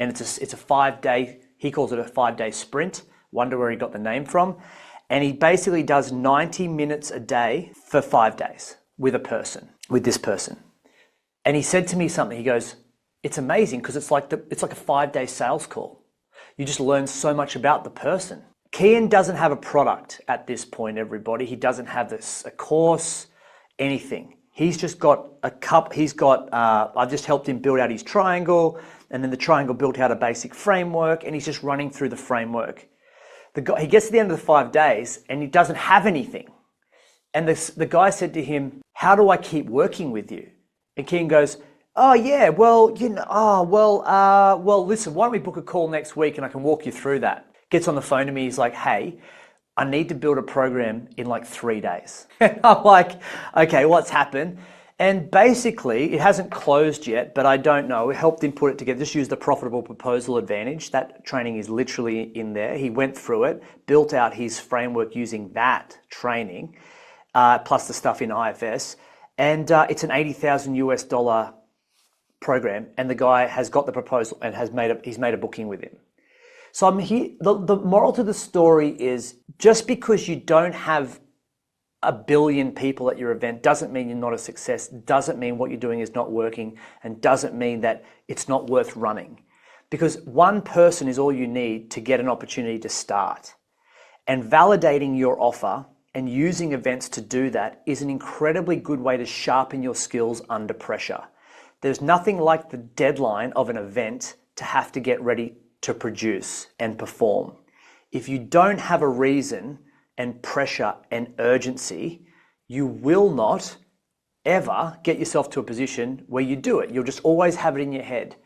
and it's a 5-day, he calls it a 5-day sprint. Wonder where he got the name from. And he basically does 90 minutes a day for 5 days with this person. And he said to me something, he goes, it's amazing, because it's like a 5-day sales call. You just learn so much about the person. Kian doesn't have a product at this point, everybody. He doesn't have a course, anything. He's just got I've just helped him build out his triangle, and then the triangle built out a basic framework, and he's just running through the framework. He gets to the end of the 5 days, and he doesn't have anything. And the guy said to him, how do I keep working with you? And Kian goes, oh yeah, well, listen, why don't we book a call next week and I can walk you through that. Gets on the phone to me, he's like, hey, I need to build a program in like 3 days. And I'm like, okay, what's happened? And basically, it hasn't closed yet, but I don't know. We helped him put it together, just use the profitable proposal advantage. That training is literally in there. He went through it, built out his framework using that training, plus the stuff in IFS. And it's an $80,000 program, and the guy has got the proposal and he's made a booking with him. So I'm here. The moral to the story is, just because you don't have a billion people at your event doesn't mean you're not a success, doesn't mean what you're doing is not working, and doesn't mean that it's not worth running. Because one person is all you need to get an opportunity to start. And validating your offer and using events to do that is an incredibly good way to sharpen your skills under pressure. There's nothing like the deadline of an event to have to get ready to produce and perform. If you don't have a reason and pressure and urgency, you will not ever get yourself to a position where you do it. You'll just always have it in your head.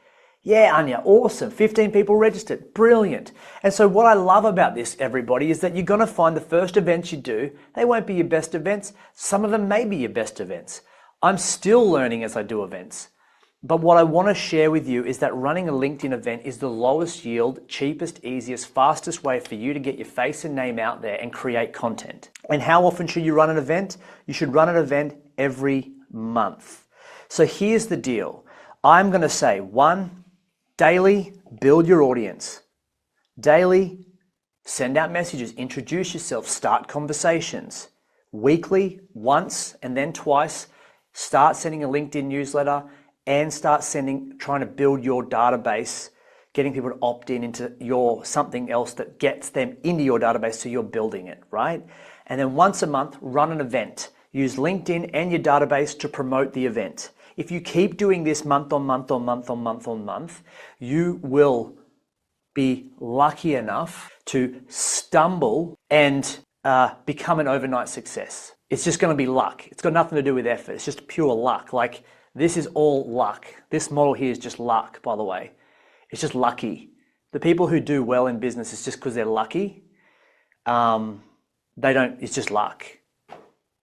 Yeah, Anya, awesome. 15 people registered. Brilliant. And so what I love about this, everybody, is that you're going to find the first events you do, they won't be your best events. Some of them may be your best events. I'm still learning as I do events. But what I want to share with you is that running a LinkedIn event is the lowest yield, cheapest, easiest, fastest way for you to get your face and name out there and create content. And how often should you run an event? You should run an event every month. So here's the deal. I'm going to say, 1, daily, build your audience. Daily, send out messages, introduce yourself, start conversations. Weekly, once and then twice, start sending a LinkedIn newsletter and start trying to build your database, getting people to opt in into your something else that gets them into your database so you're building it, right? And then once a month, run an event. Use LinkedIn and your database to promote the event. If you keep doing this month on month on month on month on month, you will be lucky enough to stumble and become an overnight success. It's just going to be luck. It's got nothing to do with effort. It's just pure luck. Like, this is all luck. This model here is just luck, by the way. It's just lucky. The people who do well in business is just because they're lucky. It's just luck.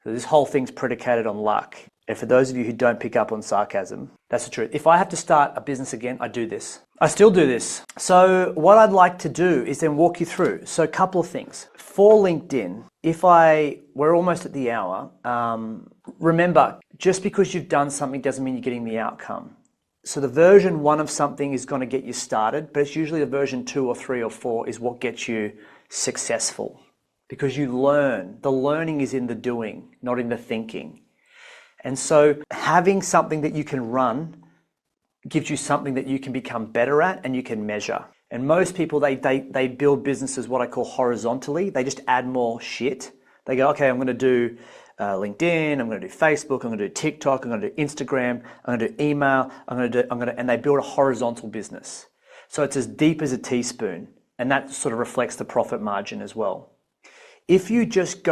So this whole thing's predicated on luck. And for those of you who don't pick up on sarcasm, that's the truth. If I have to start a business again, I do this. I still do this. So what I'd like to do is then walk you through. So a couple of things. For LinkedIn, we're almost at the hour. Remember, just because you've done something doesn't mean you're getting the outcome. So the version 1 of something is going to get you started, but it's usually the version 2 or 3 or 4 is what gets you successful. Because you learn. The learning is in the doing, not in the thinking. And so having something that you can run gives you something that you can become better at and you can measure. And most people, they build businesses what I call horizontally. They just add more shit. They go, okay, I'm going to do LinkedIn, I'm going to do Facebook, I'm going to do TikTok, I'm going to do Instagram, I'm going to do email, and they build a horizontal business. So it's as deep as a teaspoon, and that sort of reflects the profit margin as well. If you just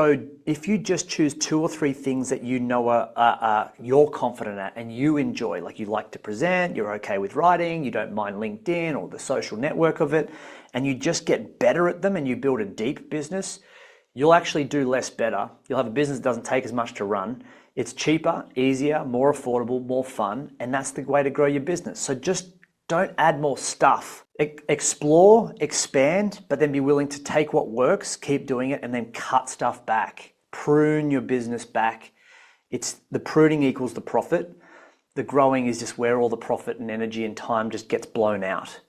choose 2 or 3 things that you know you're confident at and you enjoy, like you like to present, you're okay with writing, you don't mind LinkedIn or the social network of it, and you just get better at them and you build a deep business, you'll actually do less better. You'll have a business that doesn't take as much to run. It's cheaper, easier, more affordable, more fun, and that's the way to grow your business. So just don't add more stuff. Explore, expand, but then be willing to take what works, keep doing it, and then cut stuff back. Prune your business back. It's the pruning equals the profit. The growing is just where all the profit and energy and time just gets blown out.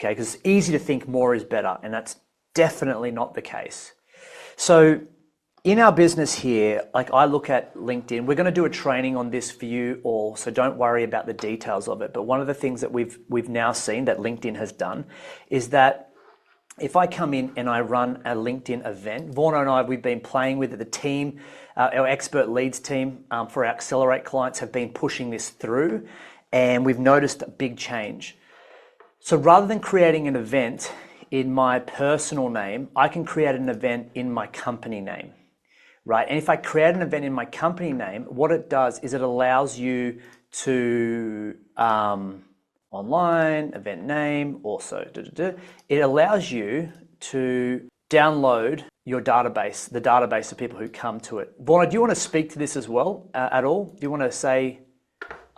Okay, because it's easy to think more is better, and that's definitely not the case. So in our business here, like I look at LinkedIn, we're going to do a training on this for you all, so don't worry about the details of it. But one of the things that we've now seen that LinkedIn has done is that if I come in and I run a LinkedIn event, Vaughan and I, we've been playing with it, the team, our expert leads team for our Accelerate clients have been pushing this through, and we've noticed a big change. So rather than creating an event in my personal name, I can create an event in my company name, right? And if I create an event in my company name, what it does is it allows you to, online, event name, also, it allows you to download your database, the database of people who come to it. Vaughan, do you want to speak to this as well at all? Do you want to say,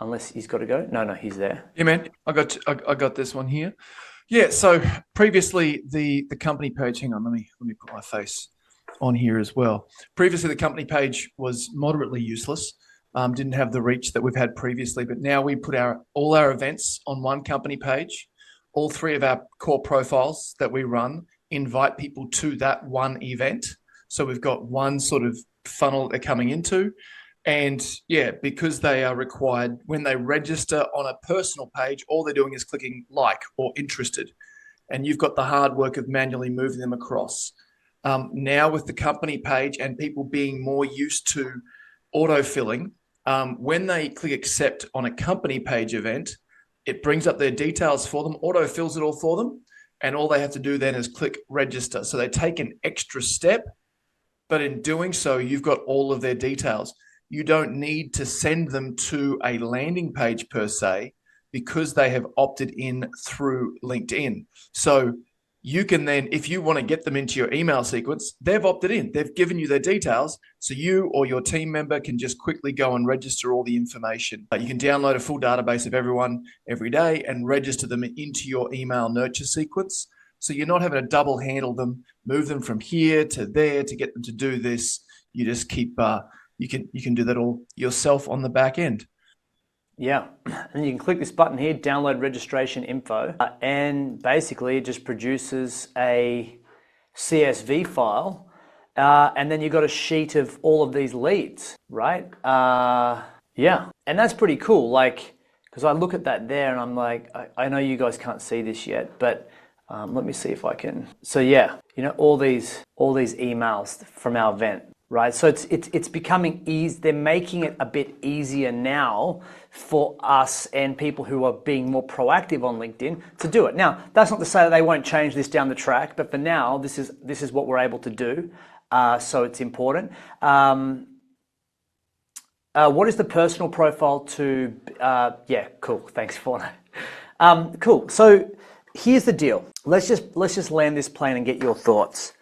unless he's got to go? No, he's there. Yeah, man, I got this one here. Yeah, so previously the company page, hang on, let me put my face on here as well. Previously the company page was moderately useless, didn't have the reach that we've had previously, but now we put all our events on one company page. All 3 of our core profiles that we run invite people to that one event. So we've got one sort of funnel they're coming into. And yeah, because they are required when they register on a personal page, all they're doing is clicking like or interested. And you've got the hard work of manually moving them across. Now with the company page and people being more used to autofilling, when they click accept on a company page event, it brings up their details for them, auto-fills it all for them, and all they have to do then is click register. So they take an extra step, but in doing so, you've got all of their details. You don't need to send them to a landing page per se because they have opted in through LinkedIn. So you can then, if you want to get them into your email sequence, they've opted in. They've given you their details. So you or your team member can just quickly go and register all the information. You can download a full database of everyone every day and register them into your email nurture sequence. So you're not having to double handle them, move them from here to there to get them to do this. You just keep, you can do that all yourself on the back end. Yeah, and you can click this button here, download registration info, and basically it just produces a CSV file, and then you've got a sheet of all of these leads, right? Yeah, and that's pretty cool, like, because I look at that there and I'm like, I know you guys can't see this yet, but let me see if I can. So yeah, you know, all these emails from our event. Right, so it's becoming easy. They're making it a bit easier now for us and people who are being more proactive on LinkedIn to do it. Now, that's not to say that they won't change this down the track, but for now, this is what we're able to do. So it's important. What is the personal profile to? Yeah, cool. Thanks for that. Cool. So here's the deal. Let's just land this plane and get your thoughts.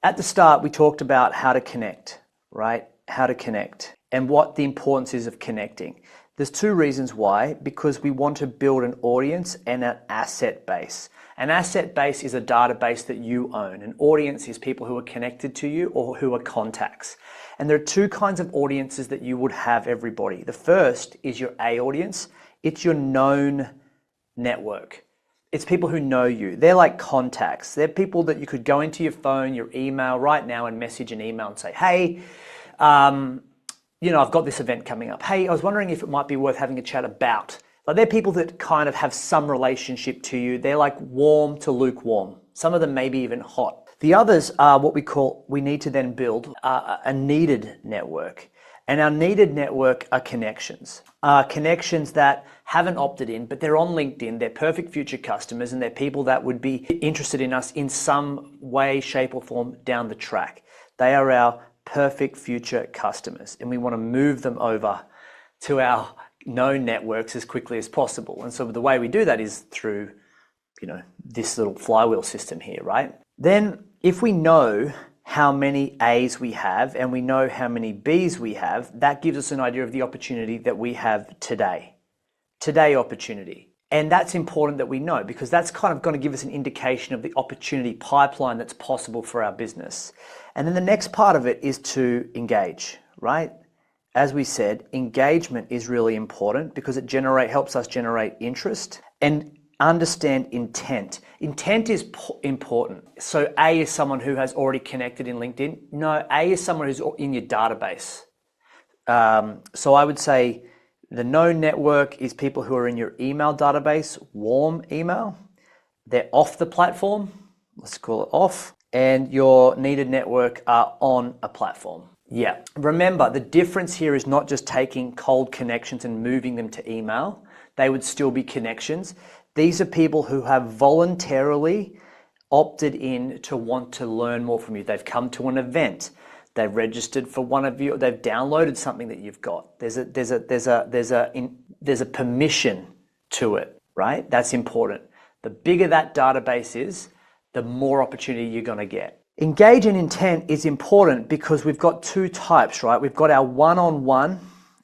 At the start, we talked about how to connect, right? How to connect and what the importance is of connecting. There's two reasons why, because we want to build an audience and an asset base. An asset base is a database that you own. An audience is people who are connected to you or who are contacts. And there are two kinds of audiences that you would have, everybody. The first is your A audience. It's your known network. It's people who know you. They're like contacts. They're people that you could go into your phone, your email right now and message an email and say, hey, you know, I've got this event coming up. Hey, I was wondering if it might be worth having a chat about. Like, they're people that kind of have some relationship to you. They're like warm to lukewarm. Some of them maybe even hot. The others are what we need to then build a needed network. And our needed network are connections. Connections that haven't opted in, but they're on LinkedIn, they're perfect future customers, and they're people that would be interested in us in some way, shape, or form down the track. They are our perfect future customers, and we want to move them over to our known networks as quickly as possible. And so the way we do that is through, you know, this little flywheel system here, right? Then if we know how many A's we have and we know how many B's we have, that gives us an idea of the opportunity that we have today. Today opportunity. And that's important that we know, because that's kind of going to give us an indication of the opportunity pipeline that's possible for our business. And then the next part of it is to engage, right? As we said, engagement is really important because it helps us generate interest and understand intent. Intent is important. So A is someone who has already connected in LinkedIn. No, A is someone who's in your database. So I would say the known network is people who are in your email database, warm email. They're off the platform. Let's call it off. And your needed network are on a platform. Yeah. Remember, the difference here is not just taking cold connections and moving them to email. They would still be connections. These are people who have voluntarily opted in to want to learn more from you. They've come to an event. They've registered for one of you. They've downloaded something that you've got. There's a permission to it, right? That's important. The bigger that database is, the more opportunity you're going to get. Engage in intent is important because we've got two types, right? We've got our one-on-one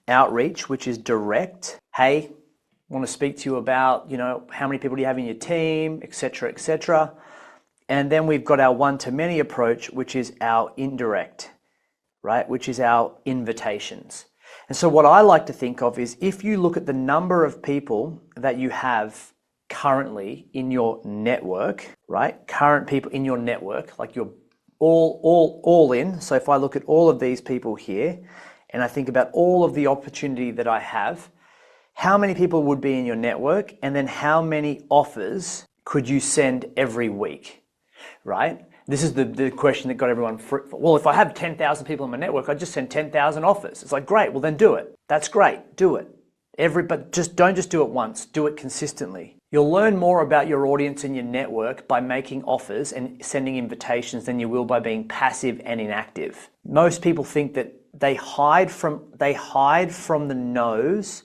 outreach, which is direct. Hey, I want to speak to you about, you know, how many people do you have in your team, etc., etc. And then we've got our one-to-many approach, which is our indirect, right? Which is our invitations. And so what I like to think of is if you look at the number of people that you have currently in your network, right? Current people in your network, like your all in. So if I look at all of these people here and I think about all of the opportunity that I have, how many people would be in your network, and then how many offers could you send every week, right? This is the question that got everyone, well, if I have 10,000 people in my network, I just send 10,000 offers. It's like, great, well then do it. That's great, do it. But don't just do it once, do it consistently. You'll learn more about your audience and your network by making offers and sending invitations than you will by being passive and inactive. Most people think that they hide from the no's,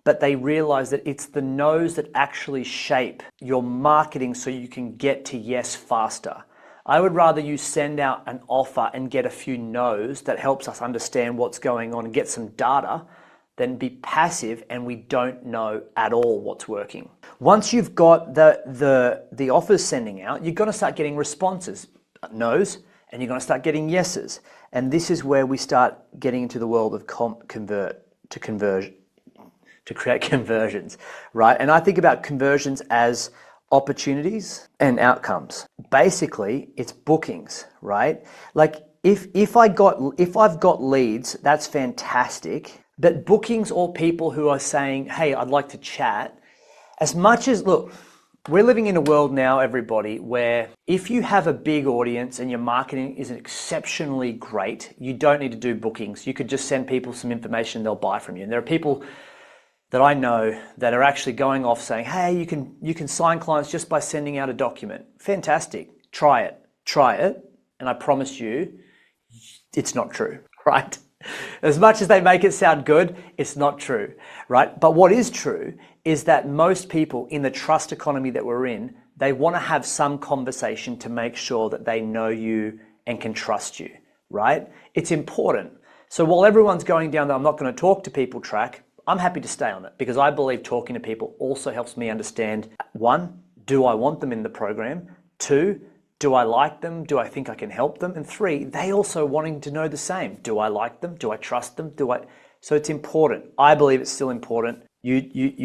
but they realize that it's the no's that actually shape your marketing so you can get to yes faster. I would rather you send out an offer and get a few no's that helps us understand what's going on and get some data than be passive and we don't know at all what's working. Once you've got the offers sending out, you're going to start getting responses, no's, and you're going to start getting yeses. And this is where we start getting into the world of to create conversions, right? And I think about conversions as opportunities and outcomes. Basically, it's bookings, right? Like if I've got leads, that's fantastic. But bookings or people who are saying, hey, I'd like to chat, as much as, look, we're living in a world now, everybody, where if you have a big audience and your marketing is exceptionally great, you don't need to do bookings. You could just send people some information, they'll buy from you. And there are people that I know that are actually going off saying, hey, you can sign clients just by sending out a document. Fantastic. Try it. And I promise you, it's not true, right? As much as they make it sound good, it's not true, right? But what is true is that most people in the trust economy that we're in, they want to have some conversation to make sure that they know you and can trust you, right? It's important. So while everyone's going down the I'm not going to talk to people track, I'm happy to stay on it because I believe talking to people also helps me understand, one, do I want them in the program? Two, do I like them? Do I think I can help them? And three, they also wanting to know the same. Do I like them? Do I trust them? So it's important. I believe it's still important. You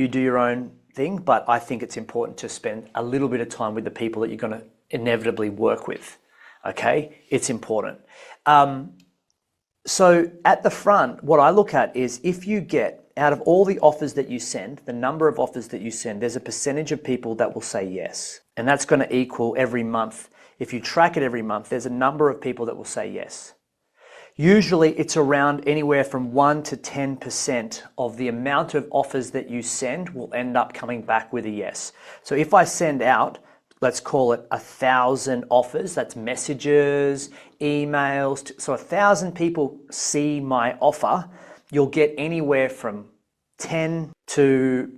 do your own thing, but I think it's important to spend a little bit of time with the people that you're going to inevitably work with. Okay? It's important. So at the front, what I look at is if you get out of all the offers that you send, the number of offers that you send, there's a percentage of people that will say yes. And that's going to equal every month. If you track it every month, there's a number of people that will say yes. Usually it's around anywhere from 1 to 10% of the amount of offers that you send will end up coming back with a yes. So if I send out, let's call it 1,000 offers, that's messages, emails, so 1,000 people see my offer, you'll get anywhere from 10 to,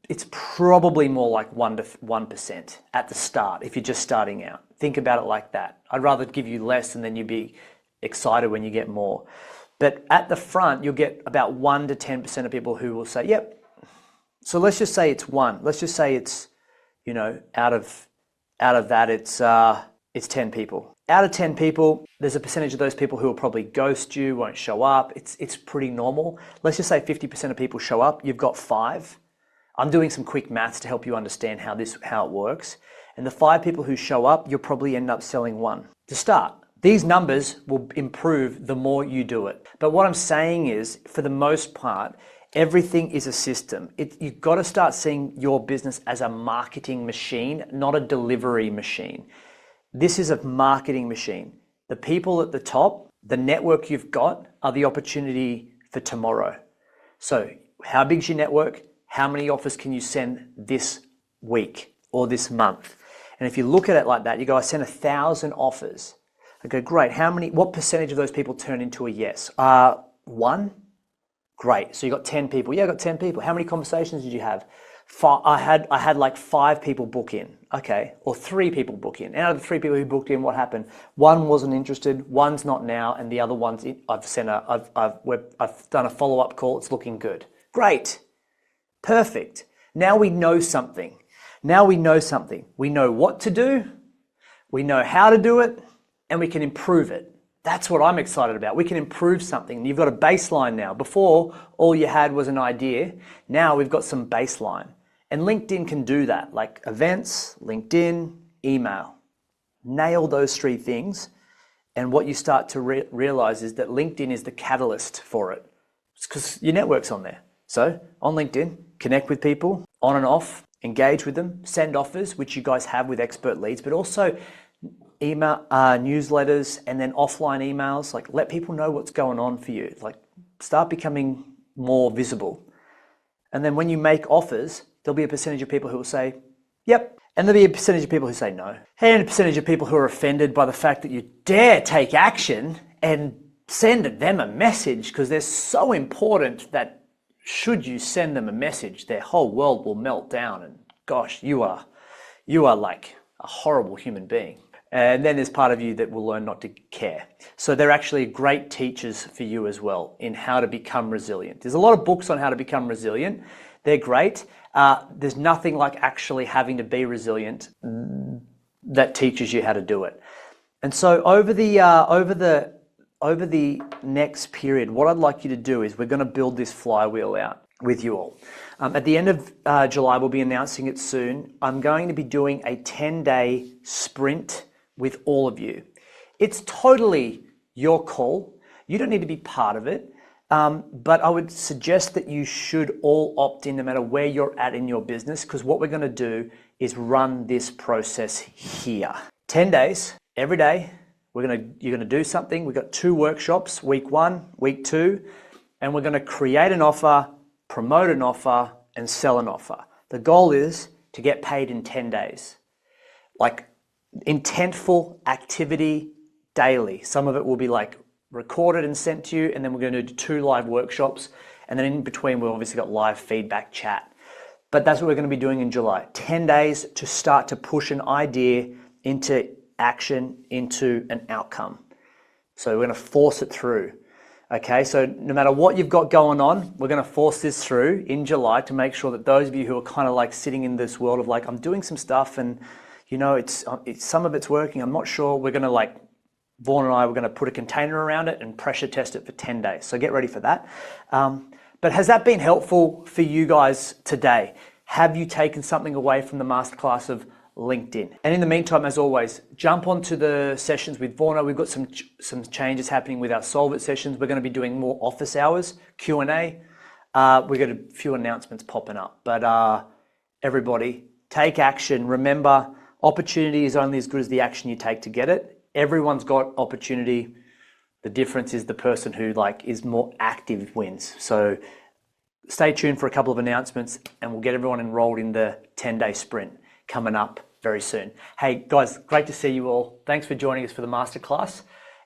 it's probably more like 1% at the start if you're just starting out. Think about it like that. I'd rather give you less and then you'd be excited when you get more. But at the front, you'll get about 1 to 10% of people who will say, yep. So let's just say it's 1. Let's just say it's, out of that, it's 10 people. Out of 10 people, there's a percentage of those people who will probably ghost you, won't show up. It's pretty normal. Let's just say 50% of people show up. You've got 5. I'm doing some quick maths to help you understand how it works. And the 5 people who show up, you'll probably end up selling 1 to start. These numbers will improve the more you do it. But what I'm saying is, for the most part, everything is a system. You've got to start seeing your business as a marketing machine, not a delivery machine. This is a marketing machine. The people at the top, the network you've got, are the opportunity for tomorrow. So how big's your network? How many offers can you send this week or this month? And if you look at it like that, you go, I sent 1,000 offers. I go, great. What percentage of those people turn into a yes? 1? Great. So you got 10 people. Yeah, I got 10 people. How many conversations did you have? I had like 5 people book in. Okay. Or 3 people book in. And out of the 3 people who booked in, what happened? 1 wasn't interested, 1's not now, and the other one's I've done a follow-up call. It's looking good. Great. Perfect. Now we know something. We know what to do. We know how to do it, and we can improve it. That's what I'm excited about. We can improve something. You've got a baseline now. Before, all you had was an idea. Now we've got some baseline. And LinkedIn can do that, like events, LinkedIn, email. Nail those 3 things, And what you start to realize is that LinkedIn is the catalyst for it. It's because your network's on there. So on LinkedIn, connect with people on and off, engage with them, send offers, which you guys have with expert leads, but also email, newsletters, and then offline emails. Like, let people know what's going on for you. Like, start becoming more visible. And then when you make offers, there'll be a percentage of people who will say, yep. And there'll be a percentage of people who say no. And a percentage of people who are offended by the fact that you dare take action and send them a message, because they're so important that should you send them a message, their whole world will melt down, and gosh, you are like a horrible human being. And then there's part of you that will learn not to care. So they're actually great teachers for you as well in how to become resilient. There's a lot of books on how to become resilient. They're great. There's nothing like actually having to be resilient that teaches you how to do it. And so over the next period, what I'd like you to do is we're going to build this flywheel out with you all. At the end of July, we'll be announcing it soon. I'm going to be doing a 10-day sprint with all of you. It's totally your call. You don't need to be part of it. But I would suggest that you should all opt in no matter where you're at in your business, because what we're going to do is run this process here. 10 days, every day. You're going to do something. We've got 2 workshops, week 1, week 2, and we're going to create an offer, promote an offer, and sell an offer. The goal is to get paid in 10 days. Like intentful activity daily. Some of it will be like recorded and sent to you, and then we're going to do 2 live workshops, and then in between we've obviously got live feedback chat. But that's what we're going to be doing in July. 10 days to start to push an idea into action, into an outcome. So we're going to force it through. Okay, so no matter what you've got going on, we're going to force this through in July to make sure that those of you who are kind of like sitting in this world of like, I'm doing some stuff and you know, it's some of it's working, I'm not sure, we're going to like, Vaughn and I, we're going to put a container around it and pressure test it for 10 days. So get ready for that. But has that been helpful for you guys today? Have you taken something away from the masterclass of LinkedIn? And in the meantime, as always, jump onto the sessions with Vaughn. We've got some changes happening with our Solve It sessions. We're going to be doing more office hours, Q&A. We've got a few announcements popping up. But everybody, take action. Remember, opportunity is only as good as the action you take to get it. Everyone's got opportunity. The difference is the person who is more active wins. So stay tuned for a couple of announcements and we'll get everyone enrolled in the 10-day sprint coming up very soon. Hey guys, great to see you all. Thanks for joining us for the masterclass.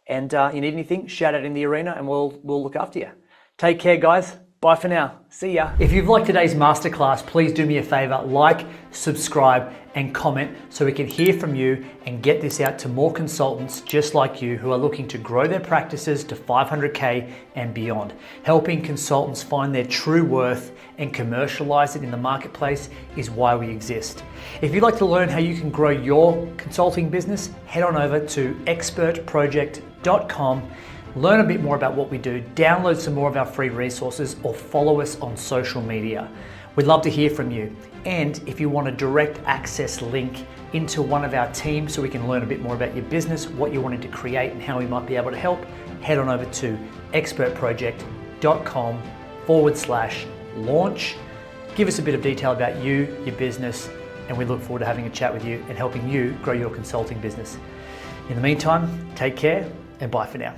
And you need anything, shout out in the arena and we'll look after you. Take care guys. Bye for now. See ya. If you've liked today's masterclass, please do me a favor, like, subscribe, and comment so we can hear from you and get this out to more consultants just like you who are looking to grow their practices to 500K and beyond. Helping consultants find their true worth and commercialize it in the marketplace is why we exist. If you'd like to learn how you can grow your consulting business, head on over to expertproject.com. Learn a bit more about what we do, download some more of our free resources, or follow us on social media. We'd love to hear from you. And if you want a direct access link into one of our teams so we can learn a bit more about your business, what you're wanting to create, and how we might be able to help, head on over to expertproject.com/launch. Give us a bit of detail about you, your business, and we look forward to having a chat with you and helping you grow your consulting business. In the meantime, take care and bye for now.